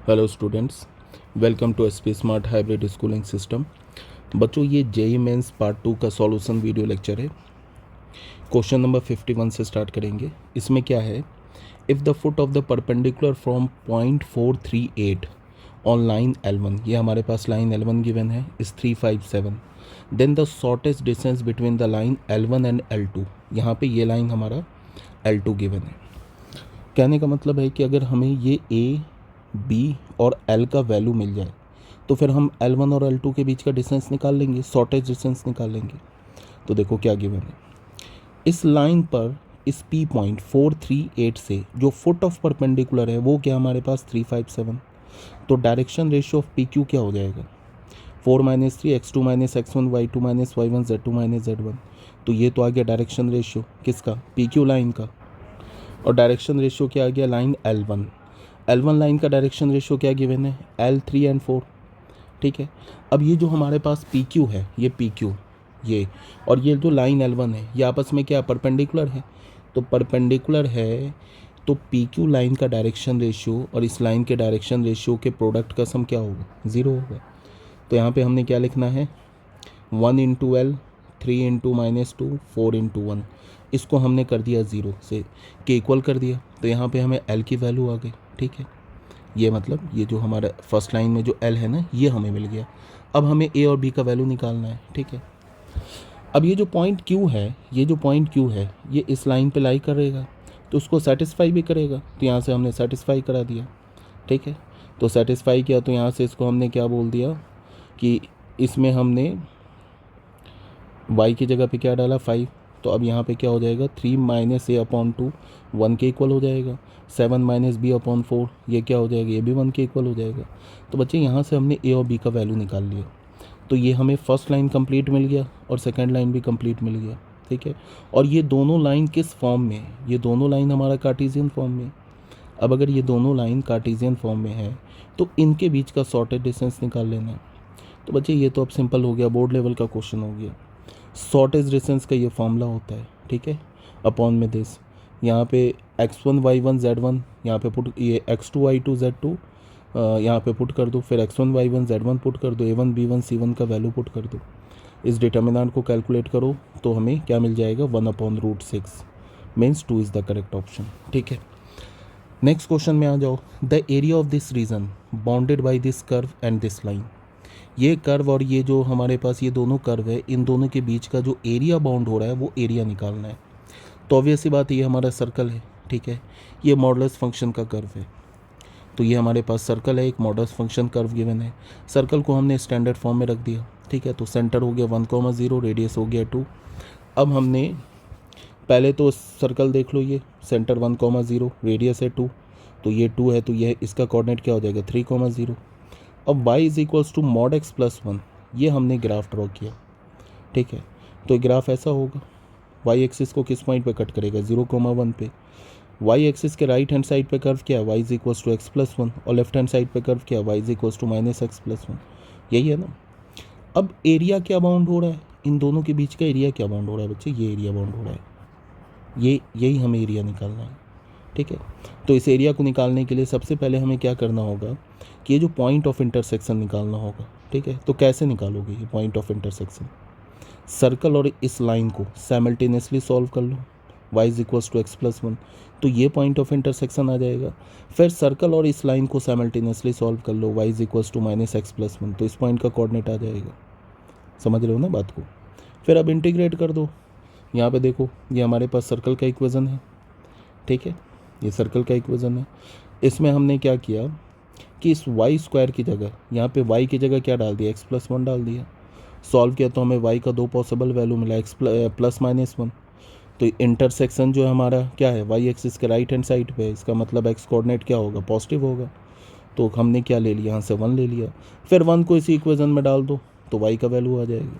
Hello students, welcome to SP smart hybrid schooling system. बच्चों, ये JEE Mains part 2 का solution video lecture है। Question number 51 से start करेंगे। इसमें क्या है, if the foot of the perpendicular from .438 on line L1, ये हमारे पास लाइन L1 गिवन है, इस 357, then the shortest distance between the line L1 and L2, यहाँ पे ये लाइन हमारा L2 गिवन है। कहने का मतलब है कि अगर हमें ये A, B और L का वैल्यू मिल जाए तो फिर हम L1 और L2 के बीच का डिस्टेंस निकाल लेंगे, शॉर्टेज डिस्टेंस निकाल लेंगे। तो देखो क्या गिवन है, इस लाइन पर इस P पॉइंट 438 से जो फुट ऑफ परपेंडिकुलर है वो क्या हमारे पास 357। तो डायरेक्शन रेशियो ऑफ PQ क्या हो जाएगा, 4 - 3 x2 - x1 y2 - y1 z2 - z1। तो ये तो आ गया डायरेक्शन रेशियो किसका, PQ लाइन का। और डायरेक्शन रेशियो क्या आ गया, लाइन L1 लाइन का डायरेक्शन रेशियो क्या गिवन है, L3 एंड 4। ठीक है, अब ये जो हमारे पास PQ है, ये PQ ये, और ये जो लाइन L1 है, ये आपस में क्या परपेंडिकुलर है। तो परपेंडिकुलर है तो PQ लाइन का डायरेक्शन रेशियो और इस लाइन के डायरेक्शन रेशियो के प्रोडक्ट का सम क्या होगा, 0 होगा। तो यहाँ पे हमने क्या लिखना है, 1 × L, 3 × -2, 4 × 1, इसको हमने कर दिया 0 से के इक्वल कर दिया। तो यहाँ पे हमें L की वैल्यू आ गई। ठीक है, ये मतलब ये जो हमारा फर्स्ट लाइन में जो L है ना, ये हमें मिल गया। अब हमें A और B का वैल्यू निकालना है। ठीक है, अब ये जो पॉइंट Q है, ये जो पॉइंट Q है, ये इस लाइन पे लाई करेगा तो उसको सेटिस्फाई भी करेगा। तो यहाँ से हमने सेटिस्फाई करा दिया। ठीक है, तो सेटिस्फाई किया तो यहाँ से इसको हमने क्या बोल दिया कि इसमें हमने y की जगह पे क्या डाला, 5। तो अब यहाँ पे क्या हो जाएगा, 3 - A/2 1 के इक्वल हो जाएगा। 7 - B/4 ये क्या हो जाएगा, ये भी 1 के इक्वल हो जाएगा। तो बच्चे यहाँ से हमने A और B का वैल्यू निकाल लिया। तो ये हमें फर्स्ट लाइन कंप्लीट मिल गया और सेकंड लाइन भी कंप्लीट मिल गया। ठीक है, और ये दोनों लाइन किस फॉर्म में है, ये दोनों लाइन हमारा कार्टेशियन फॉर्म में। अब अगर ये दोनों लाइन कार्टेशियन फॉर्म में है तो इनके बीच का शॉर्टेज डिस्टेंस निकाल लेना है। तो बच्चे ये तो अब सिंपल हो गया, बोर्ड लेवल का क्वेश्चन हो गया। शॉर्टेज डिस्टेंस का ये फॉर्मूला होता है। ठीक है, अपॉन में दिस, यहाँ पे x1 y1 z1, यहाँ पे पुट, ये x2 y2 z2 यहाँ पे पुट कर दो, फिर x1 y1 z1 पुट कर दो, a1 b1 c1 का वैल्यू पुट कर दो। इस डिटर्मिनेंट को कैलकुलेट करो तो हमें क्या मिल जाएगा, 1/√6 means 2 is the correct option. ठीक है, नेक्स्ट क्वेश्चन में आ जाओ। The area of this reason bounded by this curve and this line, ये कर्व और ये जो हमारे पास ये दोनों कर्व है, इन दोनों के बीच का जो एरिया बाउंड हो रहा है वो एरिया निकालना है। तो ऑब्वियस सी बात है, ये हमारा सर्कल है। ठीक है, ये मॉडुलस फंक्शन का कर्व है। तो ये हमारे पास सर्कल है, एक मॉडुलस फंक्शन कर्व गिवन है। सर्कल को हमने स्टैंडर्ड फॉर्म में रख दिया। ठीक है, तो सेंटर हो गया 1, 0, रेडियस हो गया 2। अब हमने पहले तो सर्कल देख लो, ये सेंटर 1, 0, रेडियस है 2, तो ये 2 है, तो ये इसका कोऑर्डिनेट क्या हो जाएगा, 3, 0। अब y = mod x + 1, ये हमने ग्राफ ड्रॉ किया। ठीक है, तो ग्राफ ऐसा होगा, y एक्सिस को किस पॉइंट पे कट करेगा, 0, 1 पे। y एक्सिस के राइट हैंड साइड पे कर्व क्या है, y = x + 1, और लेफ्ट हैंड साइड पे कर्व क्या है, y = -x + 1। यही है ना। अब एरिया क्या बाउंड हो रहा है, इन दोनों के बीच का एरिया क्या बाउंड हो रहा है बच्चे, ये एरिया बाउंड हो रहा है, ये यही हमें एरिया निकालना है। ठीक है, तो इस एरिया को निकालने के लिए सबसे पहले हमें क्या करना होगा कि ये जो पॉइंट ऑफ इंटरसेक्शन निकालना होगा। ठीक है, तो कैसे निकालोगे ये पॉइंट ऑफ इंटरसेक्शन, सर्कल और इस लाइन को साइमल्टेनियसली सॉल्व कर लो, y = x + 1, तो ये पॉइंट ऑफ इंटरसेक्शन आ जाएगा। फिर सर्कल और इस लाइन को साइमल्टेनियसली सॉल्व कर लो, y = -x + 1, तो इस पॉइंट का कोऑर्डिनेट आ जाएगा। समझ रहे हो ना बात को। फिर अब इंटीग्रेट कर दो, यहाँ पे देखो ये हमारे पास सर्कल का इक्वेशन है। ठीक है, ये सर्कल का इक्वेशन है। इसमें हमने क्या किया कि इस y² की जगह, यहाँ पे y की जगह क्या डाल दिया, x + 1 डाल दिया। सॉल्व किया तो हमें y का 2 पॉसिबल वैल्यू मिला, x + -1। तो इंटरसेक्शन जो हमारा क्या है, y एक्सिस के राइट हैंड साइड पे है, इसका मतलब x कोऑर्डिनेट क्या होगा, पॉजिटिव होगा। तो हमने क्या ले लिया, यहाँ से 1 ले लिया। फिर 1 को इसी इक्वेशन में डाल दो तो y का वैल्यू आ जाएगा।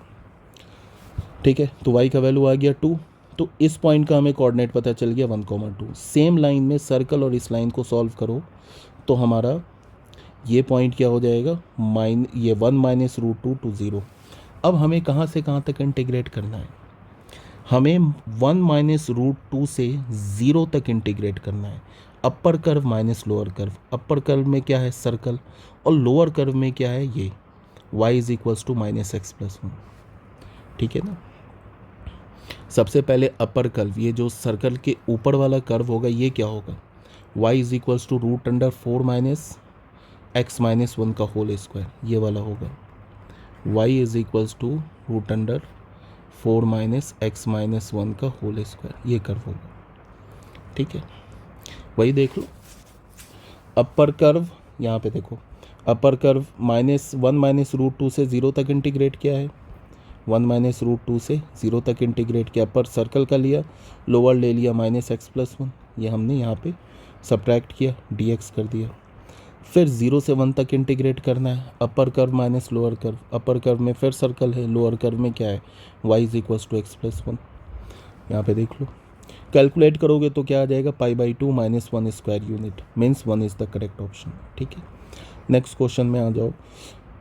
ठीक है, तो y का वैल्यू आ गया 2। तो इस पॉइंट का हमें कोऑर्डिनेट पता चल गया 1, 2। सेम लाइन में सर्कल और इस लाइन को सॉल्व करो तो हमारा ये पॉइंट क्या हो जाएगा, ये 1 - √2 to 0। अब हमें कहाँ से कहाँ तक इंटीग्रेट करना है, हमें 1 - √2 से 0 तक इंटीग्रेट करना है। Upper curve minus lower curve, upper curve में क्या है सर्कल, और लोअर कर्व में क्या है ये y is equals to minus x plus one. ठीक है ना। सबसे पहले अपर कर्व, ये जो सर्कल के ऊपर वाला कर्व होगा ये क्या होगा, y is equals to root under 4 minus x minus one का होल स्क्वायर, ये वाला होगा। y is equals to root under 4 minus x minus one का होल स्क्वायर, ये कर्व होगा। ठीक है, वही देख लो अपर कर्व, यहाँ पे देखो अपर कर्व -1 माइनस रूट 2 से 0 तक इंटीग्रेट किया है, 1 माइनस रूट 2 से 0 तक इंटीग्रेट किया, अपर सर्कल का लिया, लोअर ले लिया माइनस एक्स प्लस वन, ये हमने यहाँ पे सब्ट्रैक्ट किया, dx कर दिया। फिर 0 से 1 तक इंटीग्रेट करना है, upper curve minus lower curve, upper curve में फिर सर्कल है, लोअर कर्व में क्या है y is equals to x plus one. यहाँ पे देख लो, कैलकुलेट करोगे तो क्या आ जाएगा π/2 minus one square unit, means 1 is the correct option. ठीक है, नेक्स्ट क्वेश्चन में आ जाओ।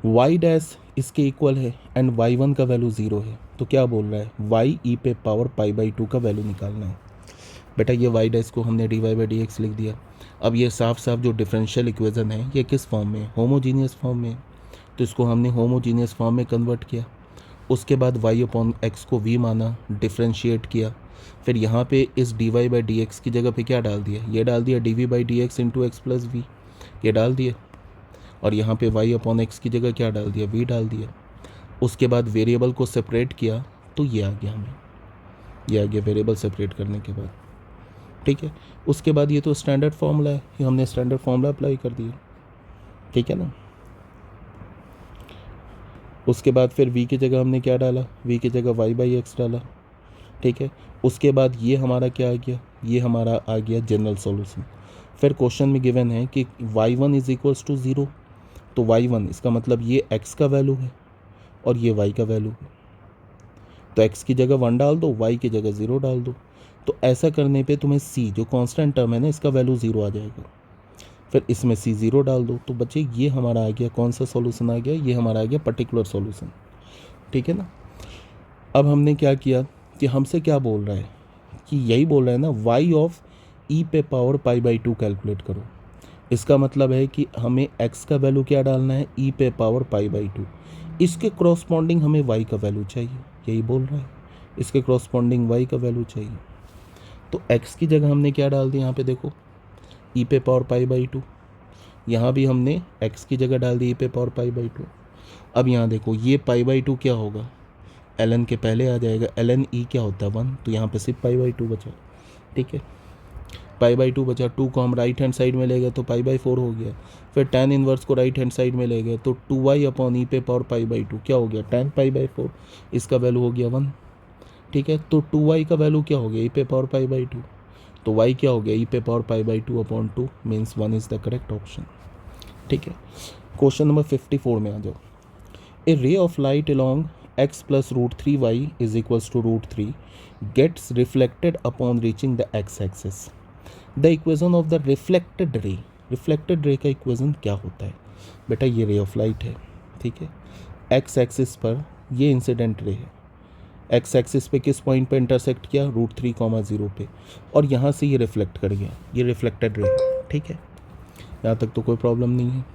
y डैश इसके इक्वल है एंड y1 का वैल्यू 0 है, तो क्या बोल रहा है y e पे पावर π/2 का वैल्यू निकालना है। बेटा ये y डैश को हमने dy/dx लिख दिया। अब ये साफ साफ जो डिफरेंशियल इक्वेशन है ये किस फॉर्म में है, होमोजीनियस फॉर्म में, तो इसको हमने होमोजीनियस फॉर्म में कन्वर्ट किया। उसके बाद y/x को v माना, डिफ्रेंशिएट किया, फिर यहाँ पे इस dy/dx की जगह पे क्या डाल दिया, ये डाल दिया dv/dx into x plus we, ये डाल दिया, और यहाँ पे y/x की जगह क्या डाल दिया, v डाल दिया। उसके बाद वेरिएबल को सेपरेट किया तो ये आ गया हमें, ये आ गया वेरिएबल सेपरेट करने के बाद। ठीक है, उसके बाद ये तो स्टैंडर्ड फार्मूला है, ये हमने स्टैंडर्ड फार्मूला अप्लाई कर दिया। ठीक है ना। उसके बाद फिर v की जगह हमने क्या डाला, v की जगह y/x डाला। ठीक है, उसके बाद ये हमारा क्या आ गया, ये हमारा आ गया जनरल सॉल्यूशन। फिर क्वेश्चन में गिवन है कि y1 इज इक्वल्स टू 0, तो y1 इसका मतलब ये x का वैल्यू है और ये y का वैल्यू है, तो x की जगह 1 डाल दो, y की जगह 0 डाल दो। तो ऐसा करने पे तुम्हें c जो कांस्टेंट टर्म है ना इसका वैल्यू 0 आ जाएगा, फिर इसमें c 0 डाल दो, तो बच्चे ये हमारा आ गया कौन सा सॉल्यूशन आ गया, ये हमारा आ गया पर्टिकुलर सॉल्यूशन। ठीक है ना। अब हमने क्या किया कि हमसे क्या बोल रहा है कि यही बोल रहा है ना y ऑफ e पे पावर π/2 कैलकुलेट करो। इसका मतलब है कि हमें x का वैल्यू क्या डालना है, e पे पावर π/2, इसके क्रॉसपॉन्डिंग हमें y का वैल्यू चाहिए, यही बोल रहा है, इसके क्रॉसपॉन्डिंग y का वैल्यू चाहिए। तो x की जगह हमने क्या डाल दिया, यहाँ पे देखो e पे पावर π/2, यहाँ भी हमने x की जगह डाल दी e पे पावर π/2। अब यहाँ देखो ये π/2 क्या होगा, ln के पहले आ जाएगा, ln e क्या होता है 1, तो यहाँ पे सिर्फ π/2 बचा। ठीक है, π/2 बचा, 2 को हम राइट हैंड साइड में ले गए तो π/4 हो गया, फिर tan इनवर्स को राइट हैंड साइड में ले गए तो 2y अपॉन ई पे पावर π/2 क्या हो गया tan π/4, इसका वैल्यू हो गया 1। ठीक है, तो 2y का वैल्यू क्या हो गया ई पे पावर π/2, तो y क्या हो गया ई पे power π/2 upon 2, means 1 is the correct option. ठीक है, क्वेश्चन नंबर 54 में आ जाओ। A ray of light along x plus root 3y is equals to root 3 gets reflected upon reaching the x axis. The equation of the reflected ray का equation क्या होता है बेटा, ये रे ऑफ लाइट है। ठीक है, x एक्सिस पर ये इंसिडेंट रे है, x एक्सिस पे किस पॉइंट पे इंटरसेक्ट किया, √3,0 पे, और यहाँ से ये रिफ्लेक्ट कर गया, ये रिफ्लेक्टेड रे है। ठीक है, यहाँ तक तो कोई प्रॉब्लम नहीं है।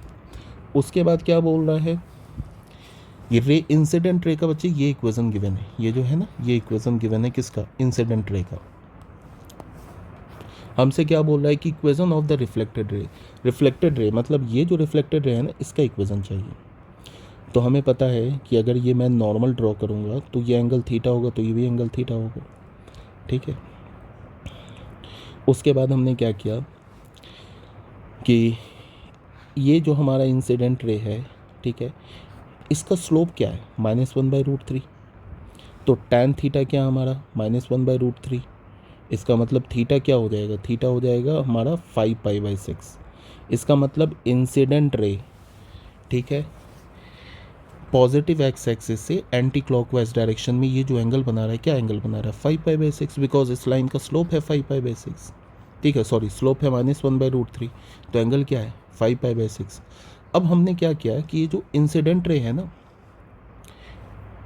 उसके बाद क्या बोल रहा है, ये रे इंसिडेंट रे का बच्चे ये इक्वेशन गिवन है, ये जो है ना ये इक्वेशन गिवन है किसका, इंसिडेंट रे का। हमसे क्या बोल रहा है कि equation of the reflected ray मतलब ये जो रिफ्लेक्टेड रे है ना इसका इक्वेशन चाहिए। तो हमें पता है कि अगर ये मैं नॉर्मल ड्रॉ करूँगा तो ये एंगल थीटा होगा, तो ये भी एंगल थीटा होगा। ठीक है, उसके बाद हमने क्या किया कि ये जो हमारा इंसिडेंट रे है, ठीक है, इसका स्लोप क्या है -1/√3, तो tan थीटा क्या हमारा -1/√3, इसका मतलब थीटा क्या हो जाएगा, थीटा हो जाएगा हमारा 5π/6। इसका मतलब इंसिडेंट रे, ठीक है, पॉजिटिव एक्स एक्सिस से एंटी क्लॉकवाइज डायरेक्शन में ये जो एंगल बना रहा है, क्या एंगल बना रहा है 5π/6, बिकॉज इस लाइन का स्लोप है 5π/6। ठीक है, सॉरी स्लोप है -1/√3, तो एंगल क्या है 5π/6। अब हमने क्या किया कि ये जो इंसिडेंट रे है ना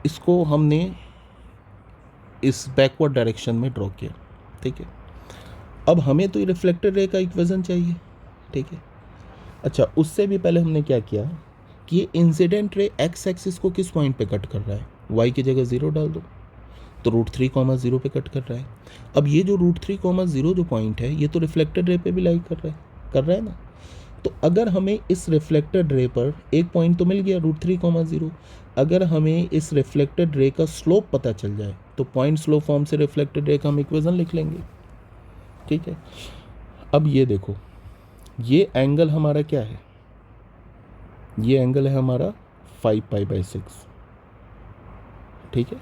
इसको हमने इस बैकवर्ड डायरेक्शन में ड्रॉ किया। ठीक है, अब हमें तो रिफ्लेक्टेड रे का इक्वेशन चाहिए, ठीक है। अच्छा, उससे भी पहले हमने क्या किया कि ये इंसिडेंट रे एक्स एक्सिस को किस पॉइंट पे कट कर रहा है, वाई की जगह 0 डाल दो, तो √3, 0 पे कट कर रहा है। अब ये जो √3, 0 जो पॉइंट है ये तो रिफ्लेक्टेड रे पे भी लाइक कर रहा है ना। तो अगर हमें इस रिफ्लेक्टेड रे पर एक पॉइंट तो मिल गया √3, 0, अगर हमें इस रिफ्लेक्टेड रे का स्लोप पता चल जाए तो पॉइंट स्लोप फॉर्म से रिफ्लेक्टेड रे का हम इक्वेशन लिख लेंगे, ठीक है। अब ये देखो, ये एंगल हमारा क्या है, ये एंगल है हमारा 5π/6, ठीक है।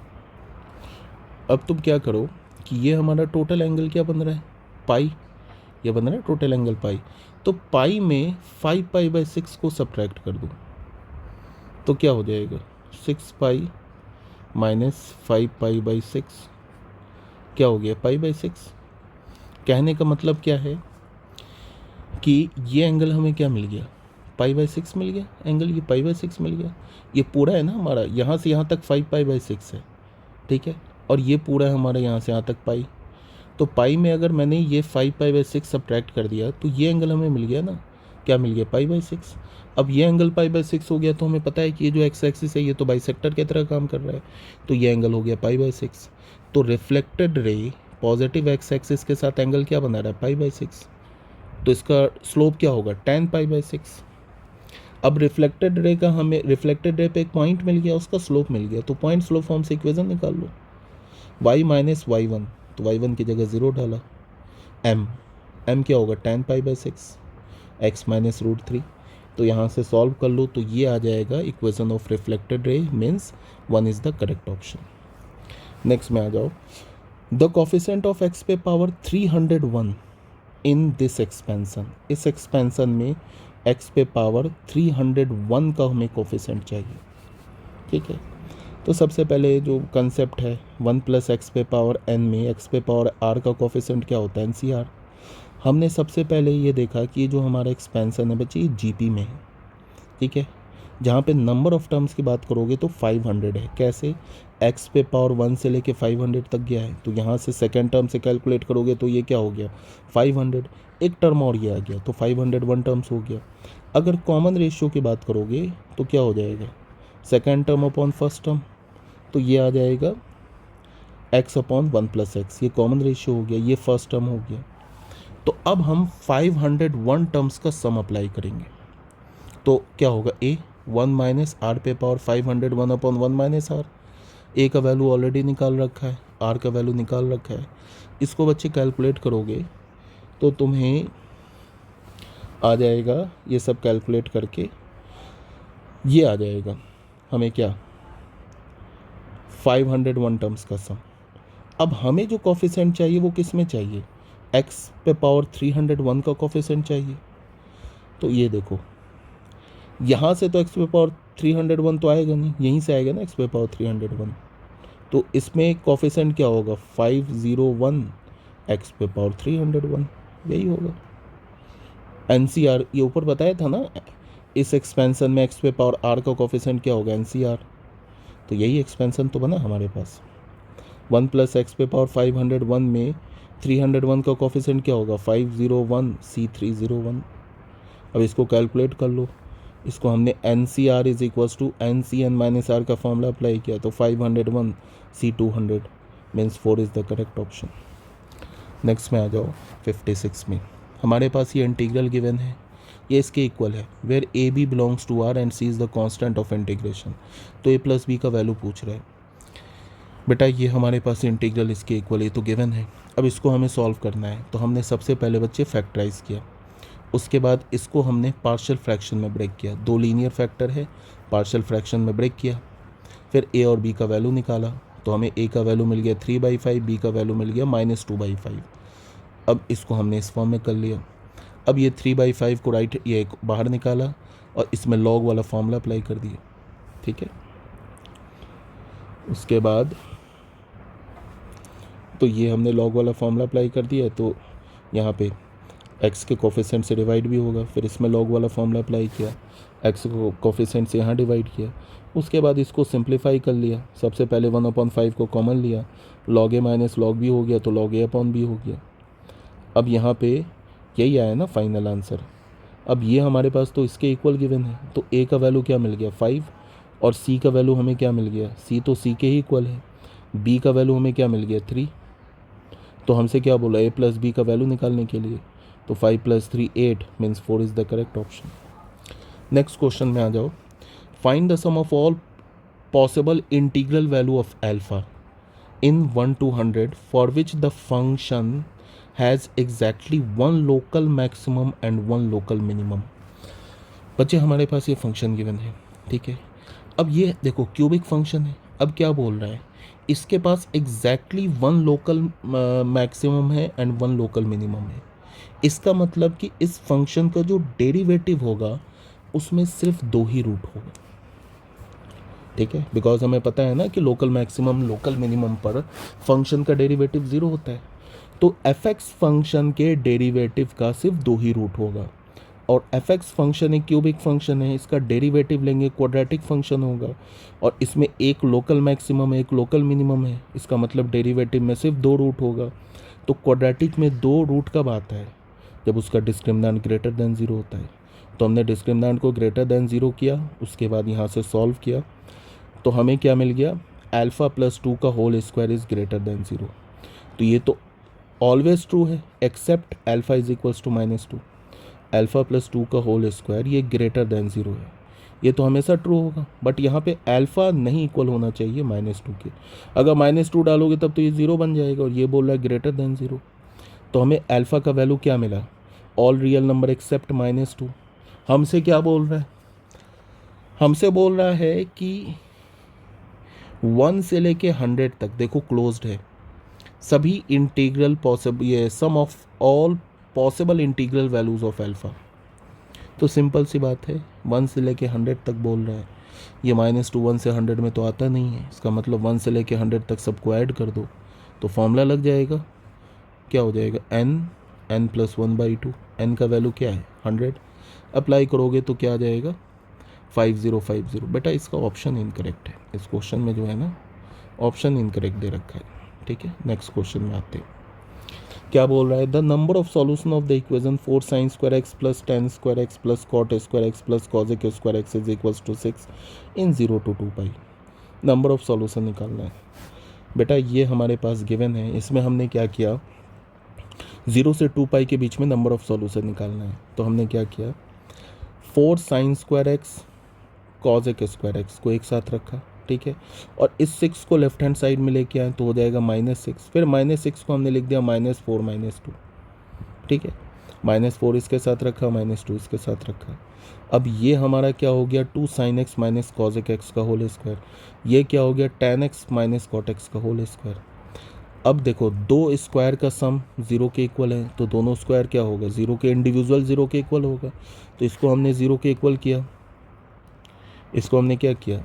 अब तुम क्या करो कि ये हमारा टोटल एंगल क्या बन रहा है, पाई, ये बन रहा है टोटल एंगल पाई। तो पाई में 5π/6 को सब्ट्रैक्ट कर दो तो क्या हो जाएगा, 6π माइनस 5π/6 क्या हो गया, π/6। कहने का मतलब क्या है कि ये एंगल हमें क्या मिल गया, π/6 मिल गया एंगल, ये π/6 मिल गया। ये पूरा है ना हमारा, यहाँ से यहाँ तक 5π/6 है, ठीक है, और ये पूरा है हमारा यहाँ से यहाँ तक पाई। तो पाई में अगर मैंने ये 5π/6 सब्ट्रैक्ट कर दिया तो ये एंगल हमें मिल गया ना, क्या मिल गया, π/6। अब ये एंगल π/6 हो गया तो हमें पता है कि ये जो एक्स एक्सिस है ये तो बाइसेक्टर की तरह काम कर रहा है, तो ये एंगल हो गया π/6। तो reflected ray positive x axis के साथ एंगल क्या बना रहा है, π/6, तो इसका स्लोप क्या होगा, tan π/6। अब रिफ्लेक्टेड रे का हमें, रिफ्लेक्टेड रे पे एक पॉइंट मिल गया, उसका स्लोप मिल गया, तो पॉइंट स्लोप फॉर्म से इक्वेशन निकाल लो, y माइनस y1, तो y1 की जगह 0 डाला, m क्या होगा, tan π/6, x माइनस √3, तो यहाँ से सॉल्व कर लो तो ये आ जाएगा equation of reflected ray, means 1 is the correct option. Next में आ जाओ, द कोफिशिएंट ऑफ x पे पावर 301 इन दिस एक्सपेंसन, इस एक्सपेंसन में x पे पावर 301 का हमें कोफिशिएंट चाहिए, ठीक है। तो सबसे पहले जो कंसेप्ट है 1 + x पे पावर n में x पे पावर r का कोफिशिएंट क्या होता है, NCR। हमने सबसे पहले ये देखा कि ये जो हमारा एक्सपेंसन है बच्चे ये GP में है, ठीक है। जहाँ पे नंबर ऑफ टर्म्स की बात करोगे तो 500 है, कैसे, x पे पावर 1 से लेके 500 तक गया है, तो यहाँ से सेकेंड टर्म से कैलकुलेट करोगे तो ये क्या हो गया, 500, एक टर्म और ये आ गया तो 501 टर्म्स हो गया। अगर कॉमन रेशियो की बात करोगे तो क्या हो जाएगा, second term upon first term, तो ये आ जाएगा x/1 + x, ये कॉमन रेशियो हो गया, ये फर्स्ट टर्म हो गया। तो अब हम 501 टर्म्स का सम अप्लाई करेंगे तो क्या होगा, a 1 माइनस r पे पावर 501/1 - r, a का वैल्यू ऑलरेडी निकाल रखा है, r का वैल्यू निकाल रखा है, इसको बच्चे कैलकुलेट करोगे तो तुम्हें आ जाएगा, ये सब कैलकुलेट करके ये आ जाएगा हमें क्या, 501 टर्म्स का सम। अब हमें जो कोफिशिएंट चाहिए वो किस में चाहिए, x पे पावर 301 का कोफिशिएंट चाहिए। तो ये देखो, यहाँ से तो x पे पावर 301 तो आएगा नहीं, यहीं से आएगा ना x पे पावर 301, तो इसमें कोफिशिएंट क्या होगा, 501 x पे पावर 301, यही होगा। NCR ये ऊपर बताया था ना, इस एक्सपेंसन में x पे पावर r का कोफिशिएंट क्या होगा, NCR, तो यही एक्सपेंसन तो बना हमारे पास। 1 + x पे पावर 501 में 301 का कोफिशिएंट क्या होगा, 501 C301। अब इसको कैलकुलेट कर लो, इसको हमने NCR = NCn - r का फॉर्मूला अप्लाई किया तो 501 C200 means 4 is the correct option. Next में आ जाओ 56 में, हमारे पास ये इंटीग्रल गिवन है, ये इसके इक्वल है, where AB belongs to R and C is the constant of integration. तो A + B का वैल्यू पूछ रहा है बेटा, ये हमारे पास इंटीग्रल इसके इक्वल है तो गिवन है। अब इसको हमें सॉल्व करना है तो हमने सबसे पहले बच्चे फैक्टराइज किया, उसके बाद इसको हमने पार्शियल फ्रैक्शन में ब्रेक किया, 2 लीनियर फैक्टर है, पार्शियल फ्रैक्शन में ब्रेक किया, फिर a और b का वैल्यू निकाला तो हमें a का वैल्यू मिल गया 3/5, b का वैल्यू मिल गया -2/5। अब इसको हमने इस फॉर्म में कर लिया। अब ये 3/5 को राइट ये बाहर निकाला और इसमें लॉग वाला फॉर्मूला अप्लाई कर दिया, ठीक है। उसके बाद तो ये हमने लॉग वाला फॉर्मूला अप्लाई कर दिया तो यहाँ पे x के कोफिशिएंट से डिवाइड भी होगा, फिर इसमें लॉग वाला फॉर्मूला अप्लाई किया, x को कोफिशिएंट से यहाँ डिवाइड किया, उसके बाद इसको सिंप्लीफाई कर लिया। सबसे पहले 1/5 को कॉमन लिया, log a - log b हो गया तो log a/b हो गया। अब यहाँ पे यही आया ना फाइनल आंसर। अब ये हमारे पास तो इसके इक्वल गिवन है, तो ए का वैल्यू क्या मिल गया 5, और सी का वैल्यू हमें क्या मिल गया, सी तो सी के ही इक्वल है। बी का वैल्यू हमें क्या मिल गया 3, तो हमसे क्या बोला ए प्लस बी का वैल्यू निकालने के लिए, तो 5 + 3 8 means 4 is the correct option. Next question में आ जाओ। Find the sum of all possible integral value of alpha in 1 to 100 for which the function has exactly one local maximum and one local minimum। बच्चे हमारे पास ये function given है, ठीक है। अब ये देखो क्यूबिक फंक्शन है। अब क्या बोल रहा है, इसके पास एग्जैक्टली वन लोकल मैक्सिमम है एंड वन लोकल मिनिमम है। इसका मतलब कि इस फंक्शन का जो डेरिवेटिव होगा उसमें सिर्फ 2 ही रूट होगा, ठीक है। बिकॉज हमें पता है ना कि लोकल मैक्सिमम लोकल मिनिमम पर फंक्शन का डेरिवेटिव 0 होता है। तो एफ एक्स फंक्शन के डेरिवेटिव का सिर्फ 2 ही रूट होगा, और एफ एक्स फंक्शन एक क्यूबिक फंक्शन है, इसका डेरिवेटिव लेंगे क्वाड्रेटिक फंक्शन होगा, और इसमें एक लोकल मैक्सिमम है एक लोकल मिनिमम है। इसका मतलब डेरिवेटिव में सिर्फ 2 रूट होगा। तो क्वाड्रेटिक में 2 रूट कब आता है, जब उसका डिस्क्रिमिनेंट ग्रेटर देन 0 होता है। तो हमने डिस्क्रिमिनेंट को ग्रेटर देन 0 किया, उसके बाद यहाँ से सॉल्व किया, तो हमें क्या मिल गया, अल्फ़ा + 2 का whole square is greater than 0। तो ये तो ऑलवेज ट्रू है except alpha is equals to -2। Alpha + 2 का होल स्क्वायर ये ग्रेटर देन 0 है, ये तो हमेशा ट्रू होगा। बट यहाँ पे अल्फ़ा नहीं इक्वल होना चाहिए -2 के। अगर -2 डालोगे तब तो ये 0 बन जाएगा, और ये बोल रहा है ग्रेटर देन 0। तो हमें अल्फ़ा का वैल्यू क्या मिला, ऑल रियल नंबर एक्सेप्ट -2। हमसे क्या बोल रहा है, हमसे बोल रहा है कि 1 से लेके 100 तक देखो क्लोज्ड है, सभी इंटीग्रल पॉसिबल, ये sum of all possible integral values of alpha. तो सिंपल सी बात है, 1 से लेके 100 तक बोल रहा है, ये -2 1 से 100 में तो आता नहीं है। इसका मतलब 1 से लेके 100 तक सबको ऐड कर दो तो फॉर्मूला लग जाएगा, क्या हो जाएगा n + 1/2। n का वैल्यू क्या है 100, अप्लाई करोगे तो क्या आ जाएगा 5050। बेटा इसका ऑप्शन इनकरेक्ट है, इस क्वेश्चन में जो है ना ऑप्शन इनकरेक्ट दे रखा है, ठीक है। नेक्स्ट क्वेश्चन में आते हैं, क्या बोल रहा है, the number of solution of the equation 4sin² x + tan² x + cot² x + cos² x is equals to 6 in 0 to 2π। Number of solution निकालना है। बेटा ये हमारे पास गिवन है, इसमें हमने क्या किया, 0 से 2π के बीच में नंबर ऑफ सॉल्यूशन निकालना है। तो हमने क्या किया, 4sin² x cos² x को एक साथ रखा, ठीक है, और इस 6 को लेफ्ट हैंड साइड में लेके आए तो हो जाएगा -6। फिर -6 को हमने लिख दिया -4 -2, ठीक है, -4 इसके साथ रखा, -2 इसके साथ रखा। अब ये हमारा क्या हो गया 2sin x - cos x का होल स्क्वायर, ये क्या हो गया tan x - cot x का होल स्क्वायर। अब देखो 2 स्क्वायर का सम 0 के इक्वल है, तो दोनों स्क्वायर क्या होगा 0 के इंडिविजुअल 0 के इक्वल होगा। तो इसको हमने 0 के इक्वल किया, इसको हमने क्या किया,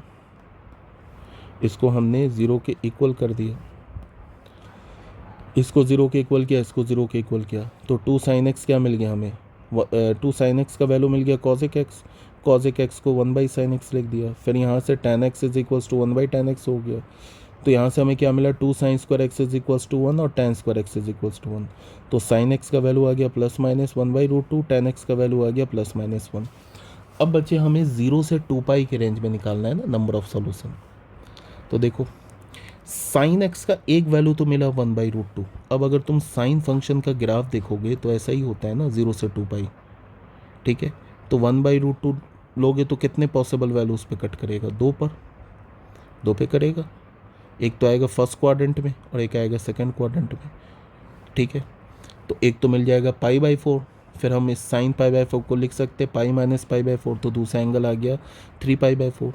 इसको हमने 0 के इक्वल कर दिया, इसको 0 के इक्वल किया, इसको 0 के इक्वल किया। तो 2sin x क्या मिल गया हमें, 2sin x का वैल्यू मिल गया cos x, cos x को 1/sin x लिख दिया। फिर यहाँ से tan x is equals to 1/tan x हो गया। तो यहाँ से हमें क्या मिला 2sin² x is equals to 1 और tan² x is equals to 1। तो sin x का वैल्यू आ गया +- 1/√2, tan x का वैल्यू आ गया +-1। अब बच्चे हमें 0 से 2π के रेंज में निकालना है ना नंबर ऑफ सॉल्यूशन। तो देखो sin x का एक वैल्यू तो मिला 1/√2। अब अगर तुम साइन फंक्शन का ग्राफ देखोगे तो ऐसा ही होता है ना 0 से 2π, ठीक है। तो 1/√2 लोगे तो कितने पॉसिबल वैल्यूज़ पे कट करेगा, 2 पे करेगा। एक तो आएगा फर्स्ट क्वाड्रेंट में और एक आएगा सेकंड क्वाड्रेंट में, ठीक है। तो एक तो मिल जाएगा π/4, फिर हम इस sin π/4 को लिख सकते हैं π - π/4, तो दूसरा एंगल आ गया 3π/4।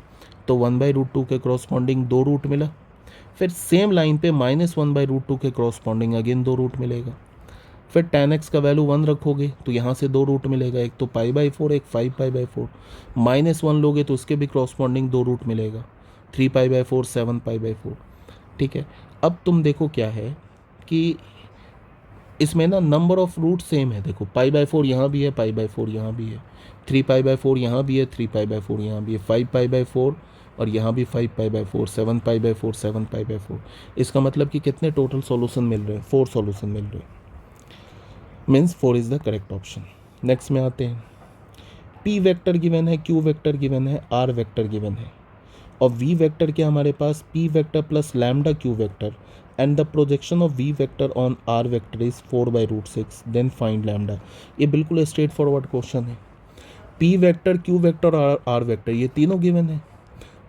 तो 1/√2 के क्रॉसपॉन्डिंग 2 रूट मिला। फिर सेम लाइन पे -1/√2 के क्रॉसपॉन्डिंग अगेन 2 रूट मिलेगा। फिर tan x का वैल्यू 1 रखोगे तो यहाँ से 2 रूट मिलेगा, एक तो π/4 एक 5π/4। -1 लोगे तो उसके भी क्रॉसपॉन्डिंग 2 रूट मिलेगा, 3π/4 7π/4, ठीक है। अब तुम देखो क्या है कि इसमें ना नंबर ऑफ रूट सेम है, देखो π/4 यहाँ भी है, π/4 यहाँ भी है, 3π/4 यहाँ भी है, 3π/4 यहाँ भी है, 5π/4 और यहाँ भी 5π/4, 7π/4 7π/4। इसका मतलब कि कितने टोटल सॉल्यूशन मिल रहे हैं, 4 सॉल्यूशन मिल रहे हैं। Means 4 is the correct option. Next में आते हैं, पी वेक्टर गिवन है, क्यू वेक्टर गिवन है, आर वेक्टर गिवन है और वी वेक्टर क्या हमारे पास P vector plus lambda Q vector and the projection of V vector on R vector is 4/√6 then find lambda. ये बिल्कुल स्ट्रेट फॉरवर्ड क्वेश्चन है। पी वेक्टर क्यू वेक्टर और R vector ये तीनों गिवन है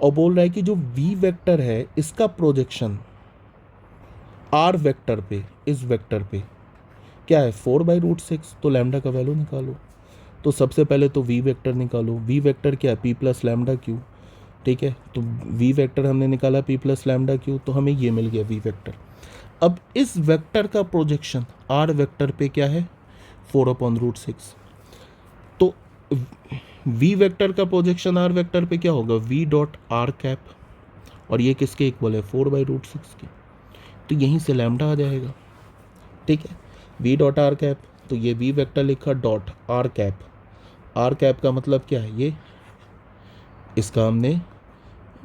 और बोल रहा है कि जो वी वेक्टर है इसका प्रोजेक्शन आर वेक्टर पे, इस वेक्टर पे क्या है 4/√6, तो लैम्डा का वैल्यू निकालो। तो सबसे पहले तो वी वेक्टर निकालो। वी वेक्टर क्या है पी प्लस लैम्डा क्यू, ठीक है। तो वी वेक्टर हमने निकाला पी प्लस लैम्डा क्यू, तो हमें ये मिल गया वी वेक्टर। अब इस वेक्टर का प्रोजेक्शन आर वेक्टर पे क्या है 4/√6, तो वी वेक्टर का प्रोजेक्शन आर वेक्टर पे क्या होगा वी डॉट आर कैप, और ये किसके इक्वल है 4/√6 के, तो यहीं से लैम्डा आ जाएगा, ठीक है। वी डॉट आर कैप, तो ये वी वेक्टर लिखा dot r cap, r cap का मतलब क्या है ये, इसका हमने